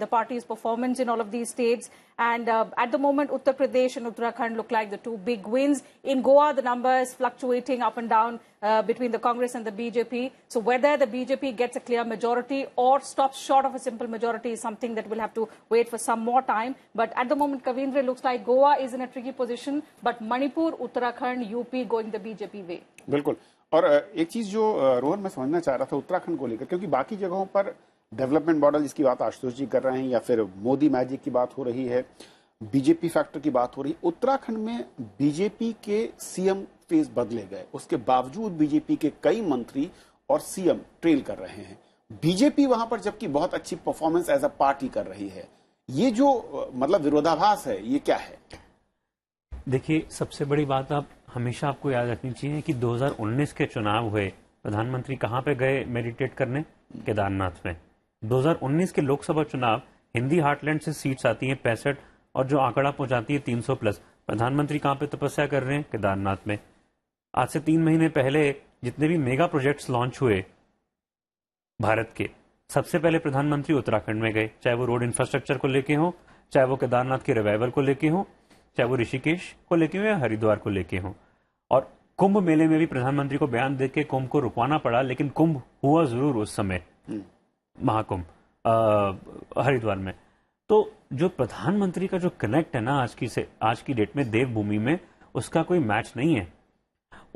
the party's performance in all of these states. And at the moment, Uttar Pradesh and Uttarakhand look like the two big wins. In Goa, the numbers fluctuating up and down between the Congress and the BJP. So whether the BJP gets a clear majority or stops short of a simple majority is something that we'll have to wait for some more time. But at the moment, Kavindra, looks like Goa is in a tricky position, but Manipur, Uttarakhand, UP going the BJP way. बिल्कुल। और एक चीज जो रोहन मैं समझना चाह रहा था उत्तराखंड को लेकर, क्योंकि बाकी जगहों पर डेवलपमेंट मॉडल जिसकी बात आशुतोष जी कर रहे हैं या फिर मोदी मैजिक की बात हो रही है, बीजेपी फैक्टर की बात हो रही है, उत्तराखंड में बीजेपी के सीएम फेस बदले गए, उसके बावजूद बीजेपी के कई मंत्री और सीएम ट्रेल कर रहे हैं। बीजेपी वहां पर जबकि बहुत अच्छी परफॉर्मेंस एज अ पार्टी कर रही है, ये जो मतलब विरोधाभास है ये क्या है? देखिए, सबसे बड़ी बात आप हमेशा आपको याद रखनी चाहिए कि 2019 के चुनाव हुए, प्रधानमंत्री कहां पे गए मेडिटेट करने? केदारनाथ में। 2019 के लोकसभा चुनाव, हिंदी हार्टलैंड से सीट्स आती हैं 65 और जो आंकड़ा पहुंचाती है 300 प्लस। प्रधानमंत्री कहां पे तपस्या कर रहे हैं? केदारनाथ में। आज से 3 महीने पहले जितने भी मेगा प्रोजेक्ट्स लॉन्च हुए भारत के, सबसे पहले प्रधानमंत्री उत्तराखंड में गए, चाहे वो रोड इंफ्रास्ट्रक्चर को लेके हो, चाहे वो केदारनाथ के रिवाइवल को लेके हो, चाहे वो ऋषिकेश को लेके हो या हरिद्वार को लेके हो। और कुंभ मेले में भी प्रधानमंत्री को बयान देके कुंभ को रुकवाना पड़ा, लेकिन कुंभ हुआ जरूर उस समय, महाकुंभ हरिद्वार में। तो जो प्रधानमंत्री का जो कनेक्ट है ना आज की डेट में देवभूमि में, उसका कोई मैच नहीं है।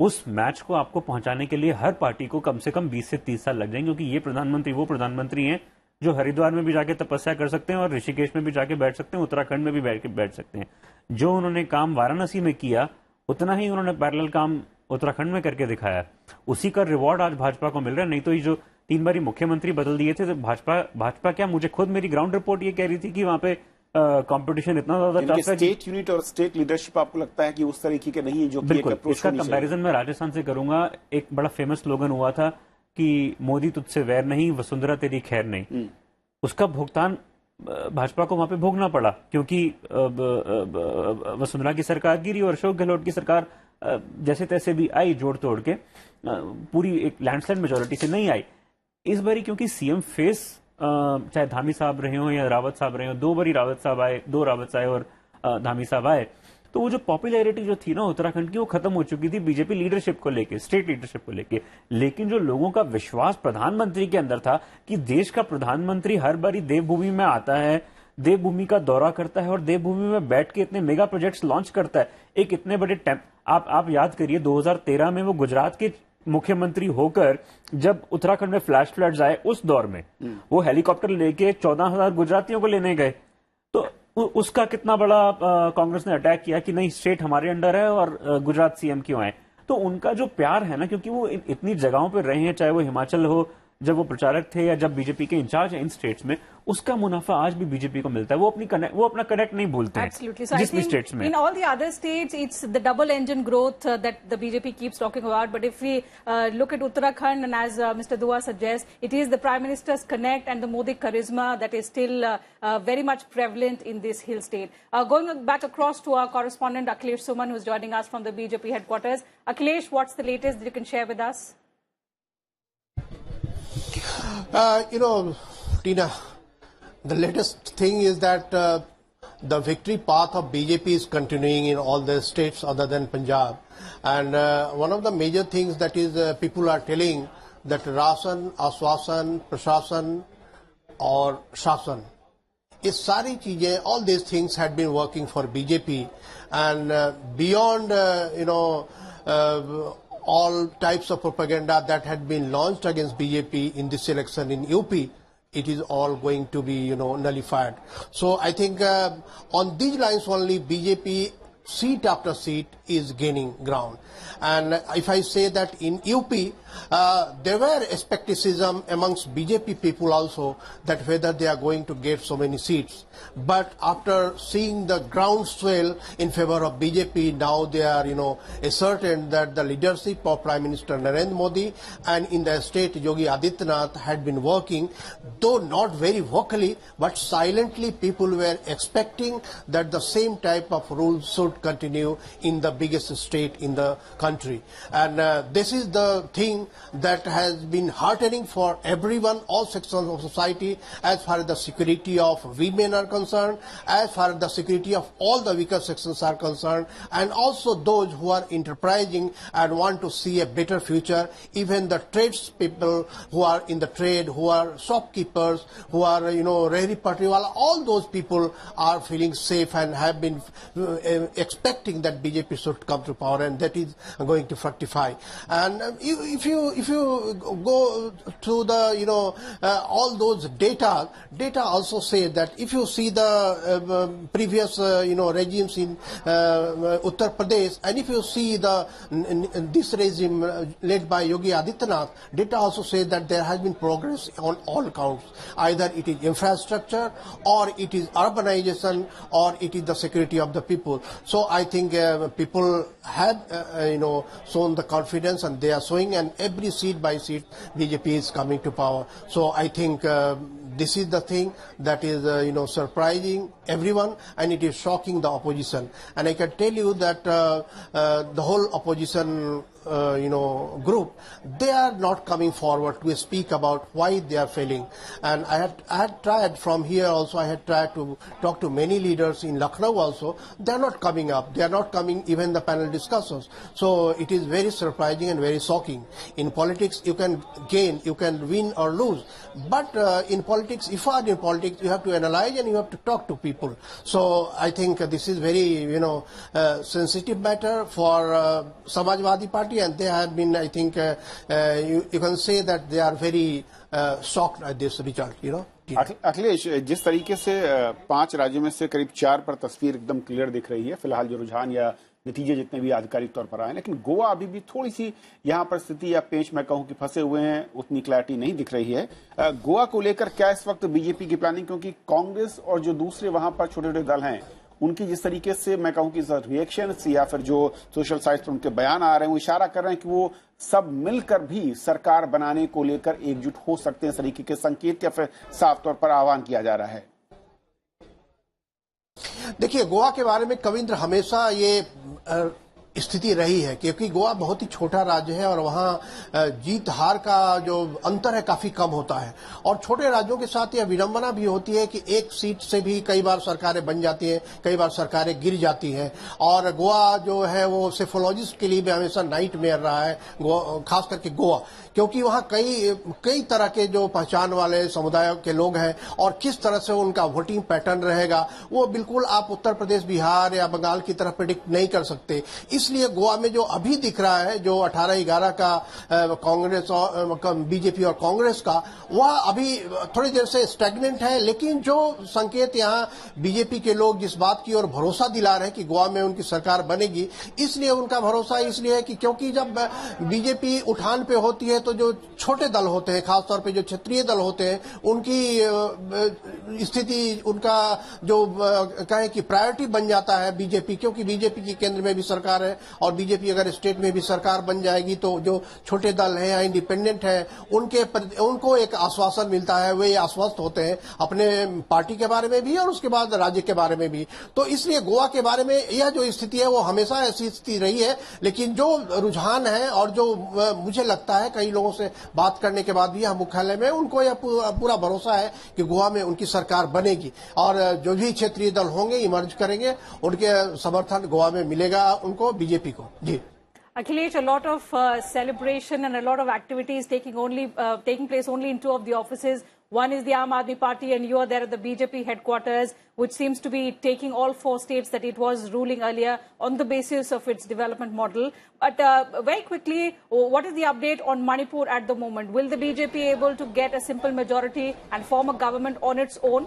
उस मैच को आपको पहुंचाने के लिए हर पार्टी को कम से कम 20 से 30 साल लग जाएंगे, क्योंकि ये प्रधानमंत्री वो प्रधानमंत्री हैं जो हरिद्वार में भी जाके तपस्या कर सकते हैं और ऋषिकेश में भी जाके बैठ सकते हैं, उत्तराखंड में भी बैठ सकते हैं। जो उन्होंने काम वाराणसी में किया, उतना ही उन्होंने पैरेलल काम उत्तराखंड में करके दिखाया। उसी का रिवॉर्ड आज भाजपा को मिल रहा है। नहीं तो ये जो 3 बारी मुख्यमंत्री बदल दिए थे, तो भाजपा क्या, मुझे खुद मेरी ग्राउंड रिपोर्ट ये कह रही थी कि वहां पे कंपटीशन इतना ज्यादा टफ है। स्टेट यूनिट और स्टेट लीडरशिप आपको लगता है कि उस तरीके के नहीं है जो बिल्कुल। इसका कंपैरिजन मैं राजस्थान से करूंगा। एक बड़ा फेमस स्लोगन हुआ था कि मोदी तुझसे वैर नहीं, वसुंधरा तेरी खैर नहीं। उसका भुगतान भाजपा को वहां पे भोगना पड़ा, क्योंकि वसुंधरा की सरकार गिरी और अशोक गहलोत की सरकार जैसे तैसे भी आई, जोड़ तोड़ के पूरी एक लैंडस्लाइड मेजोरिटी से नहीं आई। इस बारी क्योंकि सीएम फेस चाहे धामी साहब रहे हो या रावत साहब रहे हो, 2 बारी रावत साहब आए, 2 रावत साहब और धामी साहब आए, तो वो जो पॉपुलैरिटी जो थी ना उत्तराखंड की, वो खत्म हो चुकी थी बीजेपी लीडरशिप को लेके, स्टेट लीडरशिप को लेके। लेकिन जो लोगों का विश्वास प्रधानमंत्री के अंदर था कि देश का प्रधानमंत्री हर बारी देवभूमि में आता है, देवभूमि का दौरा करता है और देवभूमि में बैठ के इतने मेगा प्रोजेक्ट्स लॉन्च करता है, एक इतने बड़े आप याद करिए 2013 में वो गुजरात के मुख्यमंत्री होकर जब उत्तराखंड में फ्लैश फ्लड्स आए, उस दौर में वो हेलीकॉप्टर लेके 14,000 गुजरातियों को लेने गए। तो उसका कितना बड़ा कांग्रेस ने अटैक किया कि नहीं, स्टेट हमारे अंडर है और गुजरात सीएम क्यों आए। तो उनका जो प्यार है ना, क्योंकि वो इतनी जगहों पे रहे हैं, चाहे वो हिमाचल हो जब वो प्रचारक थे या जब बीजेपी के इंचार्ज हैं इन स्टेट्स में, उसका मुनाफा आज भी बीजेपी को मिलता है। वो अपना कनेक्ट नहीं भूलते हैं जिस भी स्टेट्स में। In all the other states, it's the double engine growth that the BJP keeps talking about. But if we look at Uttarakhand, and as Mr. Dua suggests, it is the Prime Minister's connect and the Modi charisma that is still very much prevalent in this hill state. Going back across to our correspondent Akhilesh Suman, who's joining us from the BJP headquarters. Akhilesh, what's the latest that you can share with us? Tina, the latest thing is that the victory path of BJP is continuing in all the states other than Punjab. And one of the major things that is people are telling that Rasan, Aswasan, Prashasan or Shasan, is sari cheezein, all these things had been working for BJP. And beyond, all types of propaganda that had been launched against BJP in this election in UP, it is all going to be, nullified. So I think on these lines only BJP seat after seat is gaining ground. And if I say that in UP, there were skepticism amongst BJP people also that whether they are going to get so many seats. But after seeing the groundswell in favor of BJP, now they are, ascertain that the leadership of Prime Minister Narendra Modi and in the state Yogi Adityanath had been working, though not very vocally, but silently people were expecting that the same type of rules should should continue in the biggest state in the country. And this is the thing that has been heartening for everyone, all sections of society, as far as the security of women are concerned, as far as the security of all the weaker sections are concerned, and also those who are enterprising and want to see a better future, even the tradespeople who are in the trade, who are shopkeepers, who are, Rehri Patriwala, all those people are feeling safe and have been expecting that BJP should come to power, and that is going to fructify. And if you go to the, all those data also say that if you see the previous, regimes in Uttar Pradesh, and if you see this regime led by Yogi Adityanath, data also say that there has been progress on all counts. Either it is infrastructure, or it is urbanization, or it is the security of the people. So I think people have, shown the confidence, and they are showing, and every seat by seat BJP is coming to power. So I think this is the thing that is, surprising everyone, and it is shocking the opposition. And I can tell you that the whole opposition group, they are not coming forward to speak about why they are failing. And I had tried from here also, I had tried to talk to many leaders in Lucknow also. They are not coming up. They are not coming even the panel discussions. So it is very surprising and very shocking. In politics, you can gain, you can win or lose. But in politics, if you are in politics, you have to analyze and you have to talk to people. So I think this is very, sensitive matter for Samajwadi Party, and they have been, I think, you can say that they are very shocked at this result, Akhilesh, जिस तरीके से 5 राज्यों में से करीब 4 पर तस्वीर एकदम क्लियर दिख रही है, फिलहाल जो रुझान या नतीजे जितने भी आधिकारिक तौर पर आए, लेकिन गोवा अभी भी थोड़ी सी यहाँ पर स्थिति या पेंच मैं कहूँ कि फंसे हुए हैं, उतनी क्लैरिटी नहीं दिख रही है। गोवा को लेकर क्या इस वक्त बीजेपी की प्लानिंग, क्योंकि कांग्रेस और जो दूसरे वहां पर छोटे छोटे दल हैं, उनकी जिस तरीके से मैं कहूं कि रिएक्शन या फिर जो सोशल साइट्स पर उनके बयान आ रहे हैं, वो इशारा कर रहे हैं कि वो सब मिलकर भी सरकार बनाने को लेकर एकजुट हो सकते हैं, इस तरीके के संकेत या फिर साफ तौर पर आह्वान किया जा रहा है। देखिए, गोवा के बारे में कविंद्र हमेशा ये स्थिति रही है, क्योंकि गोवा बहुत ही छोटा राज्य है और वहाँ जीत हार का जो अंतर है काफी कम होता है। और छोटे राज्यों के साथ यह विडंबना भी होती है कि एक सीट से भी कई बार सरकारें बन जाती हैं, कई बार सरकारें गिर जाती हैं। और गोवा जो है वो सेफोलॉजिस्ट के लिए भी हमेशा नाइटमेयर रहा है, खास करके गोवा, क्योंकि वहाँ कई तरह के जो पहचान वाले समुदायों के लोग हैं, और किस तरह से उनका वोटिंग पैटर्न रहेगा वो बिल्कुल आप उत्तर प्रदेश, बिहार या बंगाल की तरह प्रेडिक्ट नहीं कर सकते। इसलिए गोवा में जो अभी दिख रहा है, जो 18-11 का कांग्रेस और बीजेपी और कांग्रेस का, वह अभी थोड़ी देर से स्टैग्नेंट है। लेकिन जो संकेत यहाँ बीजेपी के लोग जिस बात की ओर भरोसा दिला रहे हैं कि गोवा में उनकी सरकार बनेगी, इसलिए उनका भरोसा इसलिए है कि क्योंकि जब बीजेपी उठान पे होती है तो जो छोटे दल होते हैं, खासतौर पे जो क्षेत्रीय दल होते हैं, उनकी स्थिति, उनका जो कहें कि प्रायोरिटी बन जाता है बीजेपी, क्योंकि बीजेपी की केंद्र में भी सरकार है और बीजेपी अगर स्टेट में भी सरकार बन जाएगी तो जो छोटे दल हैं या इंडिपेंडेंट हैं उनको एक आश्वासन मिलता है, वे आश्वस्त होते हैं अपने पार्टी के बारे में भी और उसके बाद राज्य के बारे में भी। तो इसलिए गोवा के बारे में यह जो स्थिति है वो हमेशा ऐसी स्थिति रही है। लेकिन जो रुझान है और जो मुझे लगता है कई लोगों से बात करने के बाद भी यह मुख्यालय में उनको यह पूरा भरोसा है कि गोवा में उनकी सरकार बनेगी और जो भी क्षेत्रीय दल होंगे इमर्ज करेंगे, उनके समर्थन गोवा में मिलेगा उनको, बीजेपी को। जी Akhilesh, a lot of celebration and a lot of activities taking place only in 2 of the offices. One is the Aam Aadmi Party, and you are there at the BJP headquarters, which seems to be taking all 4 states that it was ruling earlier on the basis of its development model. But very quickly, what is the update on Manipur at the moment? Will the BJP able to get a simple majority and form a government on its own?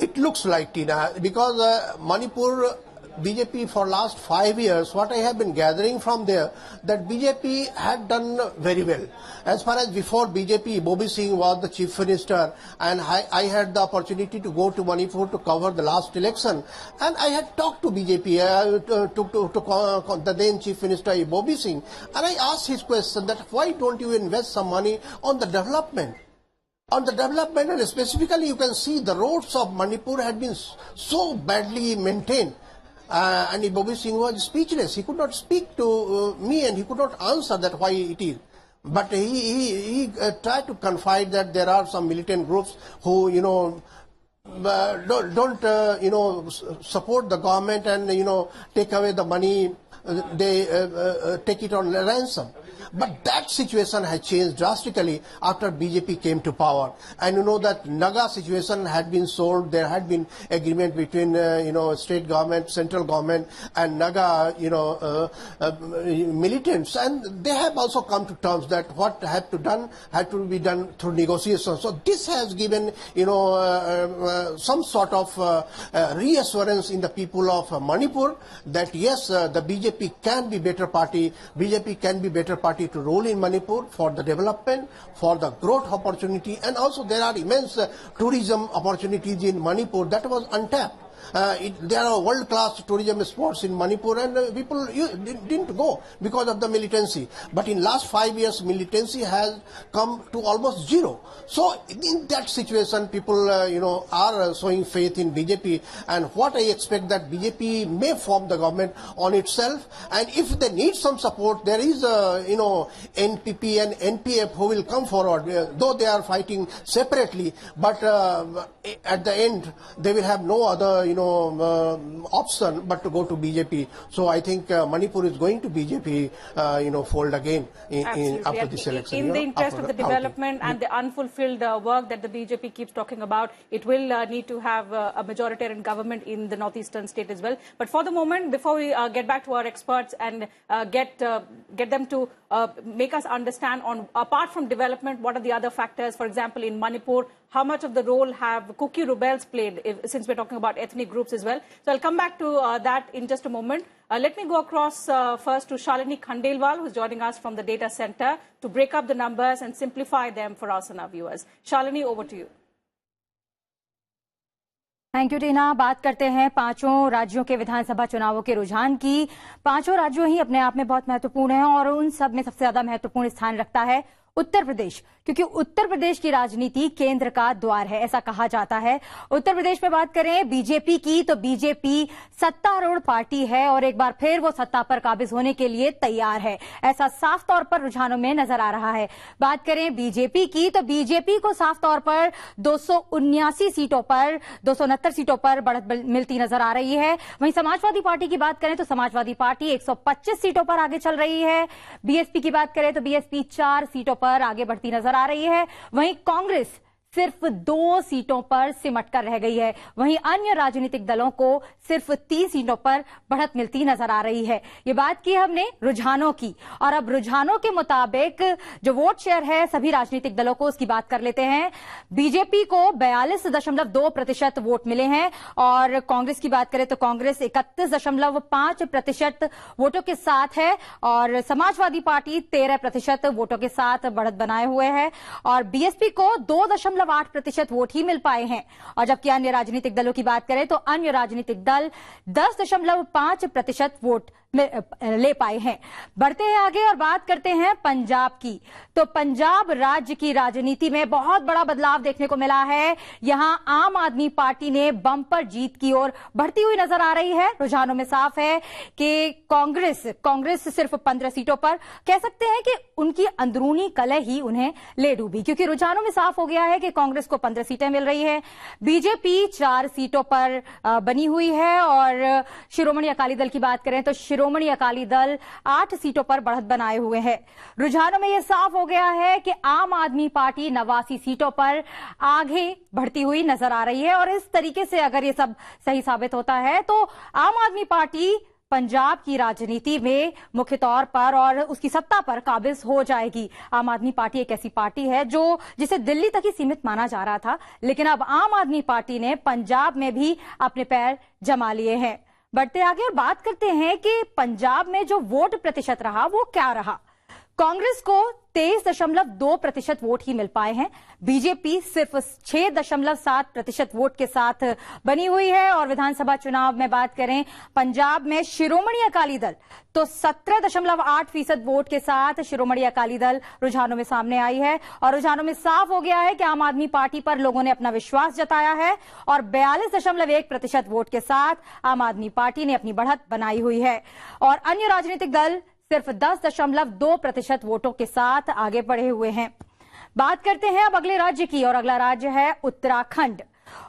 It looks like, Tina, because Manipur BJP for last 5 years, what I have been gathering from there, that BJP had done very well. As far as before BJP, Bobby Singh was the chief minister, and I had the opportunity to go to Manipur to cover the last election, and I had talked to BJP, to the then chief minister Bobby Singh, and I asked his question that why don't you invest some money on the development? On the development, and specifically you can see the roads of Manipur had been so badly maintained. And Bobby Singh was speechless. He could not speak to me and he could not answer that why it is. But he tried to confide that there are some militant groups who, don't support the government and, take away the money, they take it on ransom. But that situation has changed drastically after BJP came to power. And you know that Naga situation had been solved. There had been agreement between, state government, central government and Naga, militants. And they have also come to terms that what had to be done through negotiations. So this has given, some sort of reassurance in the people of Manipur that yes, the BJP can be better party. BJP can be better party to role in Manipur for the development, for the growth opportunity, and also there are immense tourism opportunities in Manipur that was untapped. There are world-class tourism spots in Manipur and people didn't go because of the militancy. But in last 5 years, militancy has come to almost zero. So in that situation, people, are showing faith in BJP. And what I expect that BJP may form the government on itself. And if they need some support, there is, NPP and NPF who will come forward, though they are fighting separately. But at the end, they will have no other, option but to go to BJP. So I think Manipur is going to BJP, fold again after this election. In the interest of the development and the unfulfilled work that the BJP keeps talking about, it will need to have a majoritarian government in the northeastern state as well. But for the moment, before we get back to our experts and get them to make us understand on, apart from development, what are the other factors? For example, in Manipur, how much of the role have Kuki rebels played, since we're talking about ethnic groups as well? So I'll come back to that in just a moment. Let me go across first to Shalini Khandelwal, who's joining us from the data center, to break up the numbers and simplify them for us and our viewers. Shalini, over to you. Thank you Tina. बात करते हैं पांचों राज्यों के विधानसभा चुनावों के रुझान की। पांचों राज्यों ही अपने आप में बहुत महत्वपूर्ण हैं और उन सब में सबसे ज्यादा महत्वपूर्ण स्थान रखता है उत्तर प्रदेश, क्योंकि उत्तर प्रदेश की राजनीति केंद्र का द्वार है, ऐसा कहा जाता है। उत्तर प्रदेश में बात करें बीजेपी की, तो बीजेपी सत्तारूढ़ पार्टी है और एक बार फिर वो सत्ता पर काबिज होने के लिए तैयार है, ऐसा साफ तौर पर रुझानों में नजर आ रहा है। बात करें बीजेपी की, तो बीजेपी को साफ तौर पर 279 सीटों पर 269 सीटों पर बढ़त मिलती नजर आ रही है। वहीं समाजवादी पार्टी की बात करें तो समाजवादी पार्टी 125 सीटों पर आगे चल रही है। बीएसपी की बात करें तो बीएसपी 4 सीटों पर आगे बढ़ती नजर आ रही है। वहीं कांग्रेस सिर्फ 2 सीटों पर सिमट कर रह गई है। वहीं अन्य राजनीतिक दलों को सिर्फ 3 सीटों पर बढ़त मिलती नजर आ रही है। ये बात की हमने रुझानों की, और अब रुझानों के मुताबिक जो वोट शेयर है सभी राजनीतिक दलों को, उसकी बात कर लेते हैं। बीजेपी को 42.2% वोट मिले हैं और कांग्रेस की बात करें तो कांग्रेस 31.5% वोटों के साथ है और समाजवादी पार्टी 13% वोटों के साथ बढ़त बनाए हुए है और बीएसपी को 2.8% वोट ही मिल पाए हैं। और जबकि अन्य राजनीतिक दलों की बात करें तो अन्य राजनीतिक दल 10.5% वोट ले पाए हैं। बढ़ते हैं आगे और बात करते हैं पंजाब की, तो पंजाब राज्य की राजनीति में बहुत बड़ा बदलाव देखने को मिला है। यहां आम आदमी पार्टी ने बम्पर जीत की ओर बढ़ती हुई नजर आ रही है। रुझानों में साफ है कि कांग्रेस सिर्फ 15 सीटों पर, कह सकते हैं कि उनकी अंदरूनी कलह ही उन्हें ले डूबी, क्योंकि रुझानों में साफ हो गया है कि कांग्रेस को 15 सीटें मिल रही है। बीजेपी 4 सीटों पर बनी हुई है और शिरोमणि अकाली दल की बात करें तो शिरोमणि अकाली दल 8 सीटों पर बढ़त बनाए हुए है। रुझानों में यह साफ हो गया है कि आम आदमी पार्टी 89 सीटों पर आगे बढ़ती हुई नजर आ रही है और इस तरीके से अगर ये सब सही साबित होता है तो आम आदमी पार्टी पंजाब की राजनीति में मुख्य तौर पर और उसकी सत्ता पर काबिज हो जाएगी। आम आदमी पार्टी एक ऐसी पार्टी है जिसे दिल्ली तक ही सीमित माना जा रहा था, लेकिन अब आम आदमी पार्टी ने पंजाब में भी अपने पैर जमा लिए हैं। बढ़ते आगे और बात करते हैं कि पंजाब में जो वोट प्रतिशत रहा वो क्या रहा। कांग्रेस को 23.2% वोट ही मिल पाए हैं। बीजेपी सिर्फ 6.7% वोट के साथ बनी हुई है। और विधानसभा चुनाव में बात करें पंजाब में शिरोमणि अकाली दल तो 17.8% वोट के साथ शिरोमणि अकाली दल रुझानों में सामने आई है। और रुझानों में साफ हो गया है कि आम आदमी पार्टी पर लोगों ने अपना विश्वास जताया है और 42.1% वोट के साथ आम आदमी पार्टी ने अपनी बढ़त बनाई हुई है। और अन्य राजनीतिक दल सिर्फ 10.2% वोटों के साथ आगे बढ़े हुए हैं। बात करते हैं अब अगले राज्य की, और अगला राज्य है उत्तराखंड।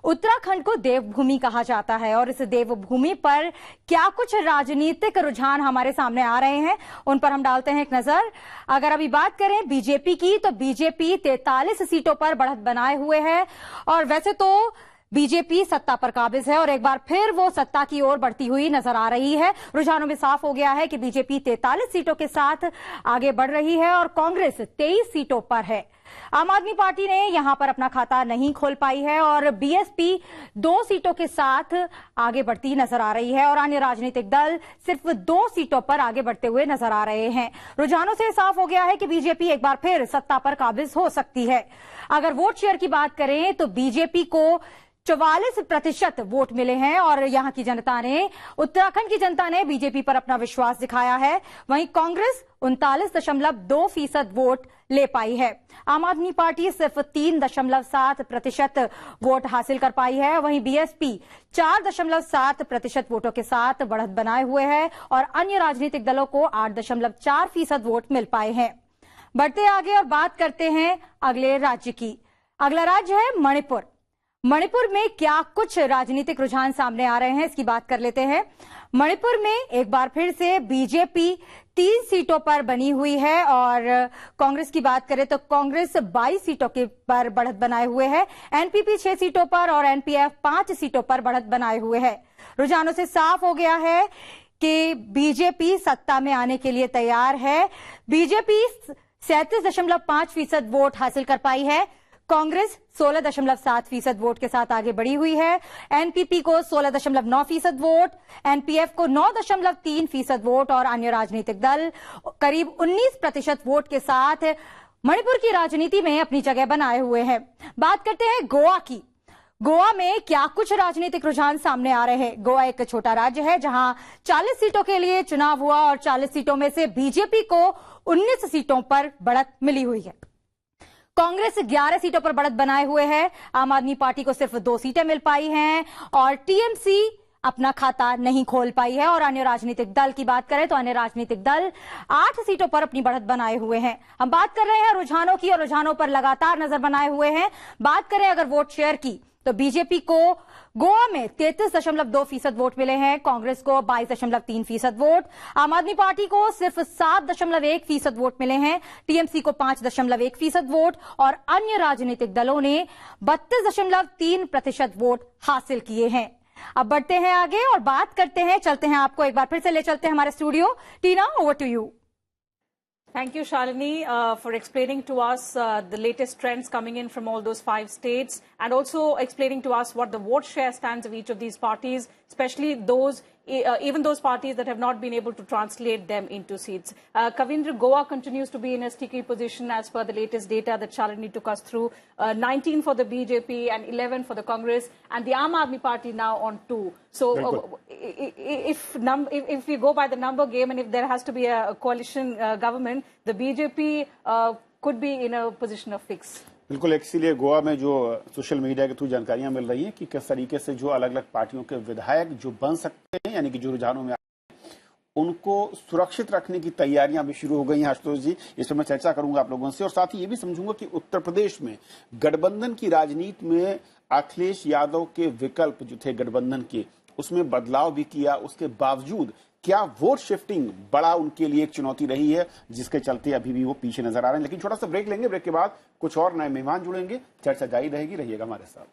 उत्तराखंड को देवभूमि कहा जाता है और इस देवभूमि पर क्या कुछ राजनीतिक रुझान हमारे सामने आ रहे हैं, उन पर हम डालते हैं एक नजर। अगर अभी बात करें बीजेपी की, तो बीजेपी 43 सीटों पर बढ़त बनाए हुए है। और वैसे तो बीजेपी सत्ता पर काबिज है और एक बार फिर वो सत्ता की ओर बढ़ती हुई नजर आ रही है। रुझानों में साफ हो गया है कि बीजेपी 43 सीटों के साथ आगे बढ़ रही है और कांग्रेस 23 सीटों पर है। आम आदमी पार्टी ने यहां पर अपना खाता नहीं खोल पाई है और बीएसपी 2 सीटों के साथ आगे बढ़ती नजर आ रही है और अन्य राजनीतिक दल सिर्फ 2 सीटों पर आगे बढ़ते हुए नजर आ रहे हैं। रुझानों से साफ हो गया है कि बीजेपी एक बार फिर सत्ता पर काबिज हो सकती है। अगर वोट शेयर की बात करें तो बीजेपी को 44% वोट मिले हैं और यहां की जनता ने, उत्तराखंड की जनता ने बीजेपी पर अपना विश्वास दिखाया है। वहीं कांग्रेस 39.2% वोट ले पाई है। आम आदमी पार्टी सिर्फ 3.7% वोट हासिल कर पाई है। वहीं बीएसपी 4.7% वोटों के साथ बढ़त बनाए हुए है और अन्य राजनीतिक दलों को 8.4% वोट मिल पाए हैं। बढ़ते आगे और बात करते हैं अगले राज्य की। अगला राज्य है मणिपुर। मणिपुर में क्या कुछ राजनीतिक रुझान सामने आ रहे हैं, इसकी बात कर लेते हैं। मणिपुर में एक बार फिर से बीजेपी 3 सीटों पर बनी हुई है और कांग्रेस की बात करें तो कांग्रेस 22 सीटों के पर बढ़त बनाए हुए है। एनपीपी 6 सीटों पर और एनपीएफ 5 सीटों पर बढ़त बनाए हुए है। रुझानों से साफ हो गया है कि बीजेपी सत्ता में आने के लिए तैयार है। बीजेपी 37.5% वोट हासिल कर पाई है। कांग्रेस 16.7% वोट के साथ आगे बढ़ी हुई है। एनपीपी को 16.9% वोट, एनपीएफ को 9.3% वोट और अन्य राजनीतिक दल करीब 19% वोट के साथ मणिपुर की राजनीति में अपनी जगह बनाए हुए हैं। बात करते हैं गोवा की। गोवा में क्या कुछ राजनीतिक रुझान सामने आ रहे हैं। गोवा एक छोटा राज्य है जहां 40 सीटों के लिए चुनाव हुआ और 40 सीटों में से बीजेपी को 19 सीटों पर बढ़त मिली हुई है। कांग्रेस 11 सीटों पर बढ़त बनाए हुए है। आम आदमी पार्टी को सिर्फ 2 सीटें मिल पाई हैं और टीएमसी अपना खाता नहीं खोल पाई है। और अन्य राजनीतिक दल की बात करें तो अन्य राजनीतिक दल 8 सीटों पर अपनी बढ़त बनाए हुए हैं। हम बात कर रहे हैं रुझानों की और रुझानों पर लगातार नजर बनाए हुए हैं। बात करें अगर वोट शेयर की तो बीजेपी को गोवा में 33.2% वोट मिले हैं, कांग्रेस को 22.3% वोट, आम आदमी पार्टी को सिर्फ 7.1% वोट मिले हैं, टीएमसी को 5.1% वोट और अन्य राजनीतिक दलों ने 32.3% वोट हासिल किए हैं। अब बढ़ते हैं आगे और बात करते हैं, चलते हैं आपको एक बार फिर से ले चलते हैं हमारे studio. Tina, over to you. Thank you, Shalini, for explaining to us the latest trends coming in from all those 5 states and also explaining to us what the vote share stands of each of these parties, especially those, even those parties that have not been able to translate them into seats. Kavindra, Goa continues to be in a sticky position as per the latest data that Shalini took us through. 19 for the BJP and 11 for the Congress and the Aam Aadmi Party now on 2. So if we go by the number game and if there has to be a coalition government, the BJP could be in a position of fix. बिल्कुल, इसीलिए गोवा में जो social media के through जानकारियां मिल रही हैं कि किस तरीके से जो अलग अलग पार्टियों के विधायक जो बन सकते हैं, यानी कि जो रुझानों में उनको सुरक्षित रखने की तैयारियां भी शुरू हो गई हैं। आशुतोष जी, इस पर मैं चर्चा करूंगा आप लोगों से और साथ ही ये भी समझूंगा कि उत्तर प्रदेश में गठबंधन की राजनीति में अखिलेश यादव के विकल्प जो थे गठबंधन के, उसमें बदलाव भी किया, उसके बावजूद क्या वोट शिफ्टिंग बड़ा उनके लिए एक चुनौती रही है, जिसके चलते अभी भी वो पीछे नजर आ रहे हैं। लेकिन छोटा सा ब्रेक लेंगे, ब्रेक के बाद कुछ और नए मेहमान जुड़ेंगे, चर्चा जारी रहेगी, रहिएगा हमारे साथ।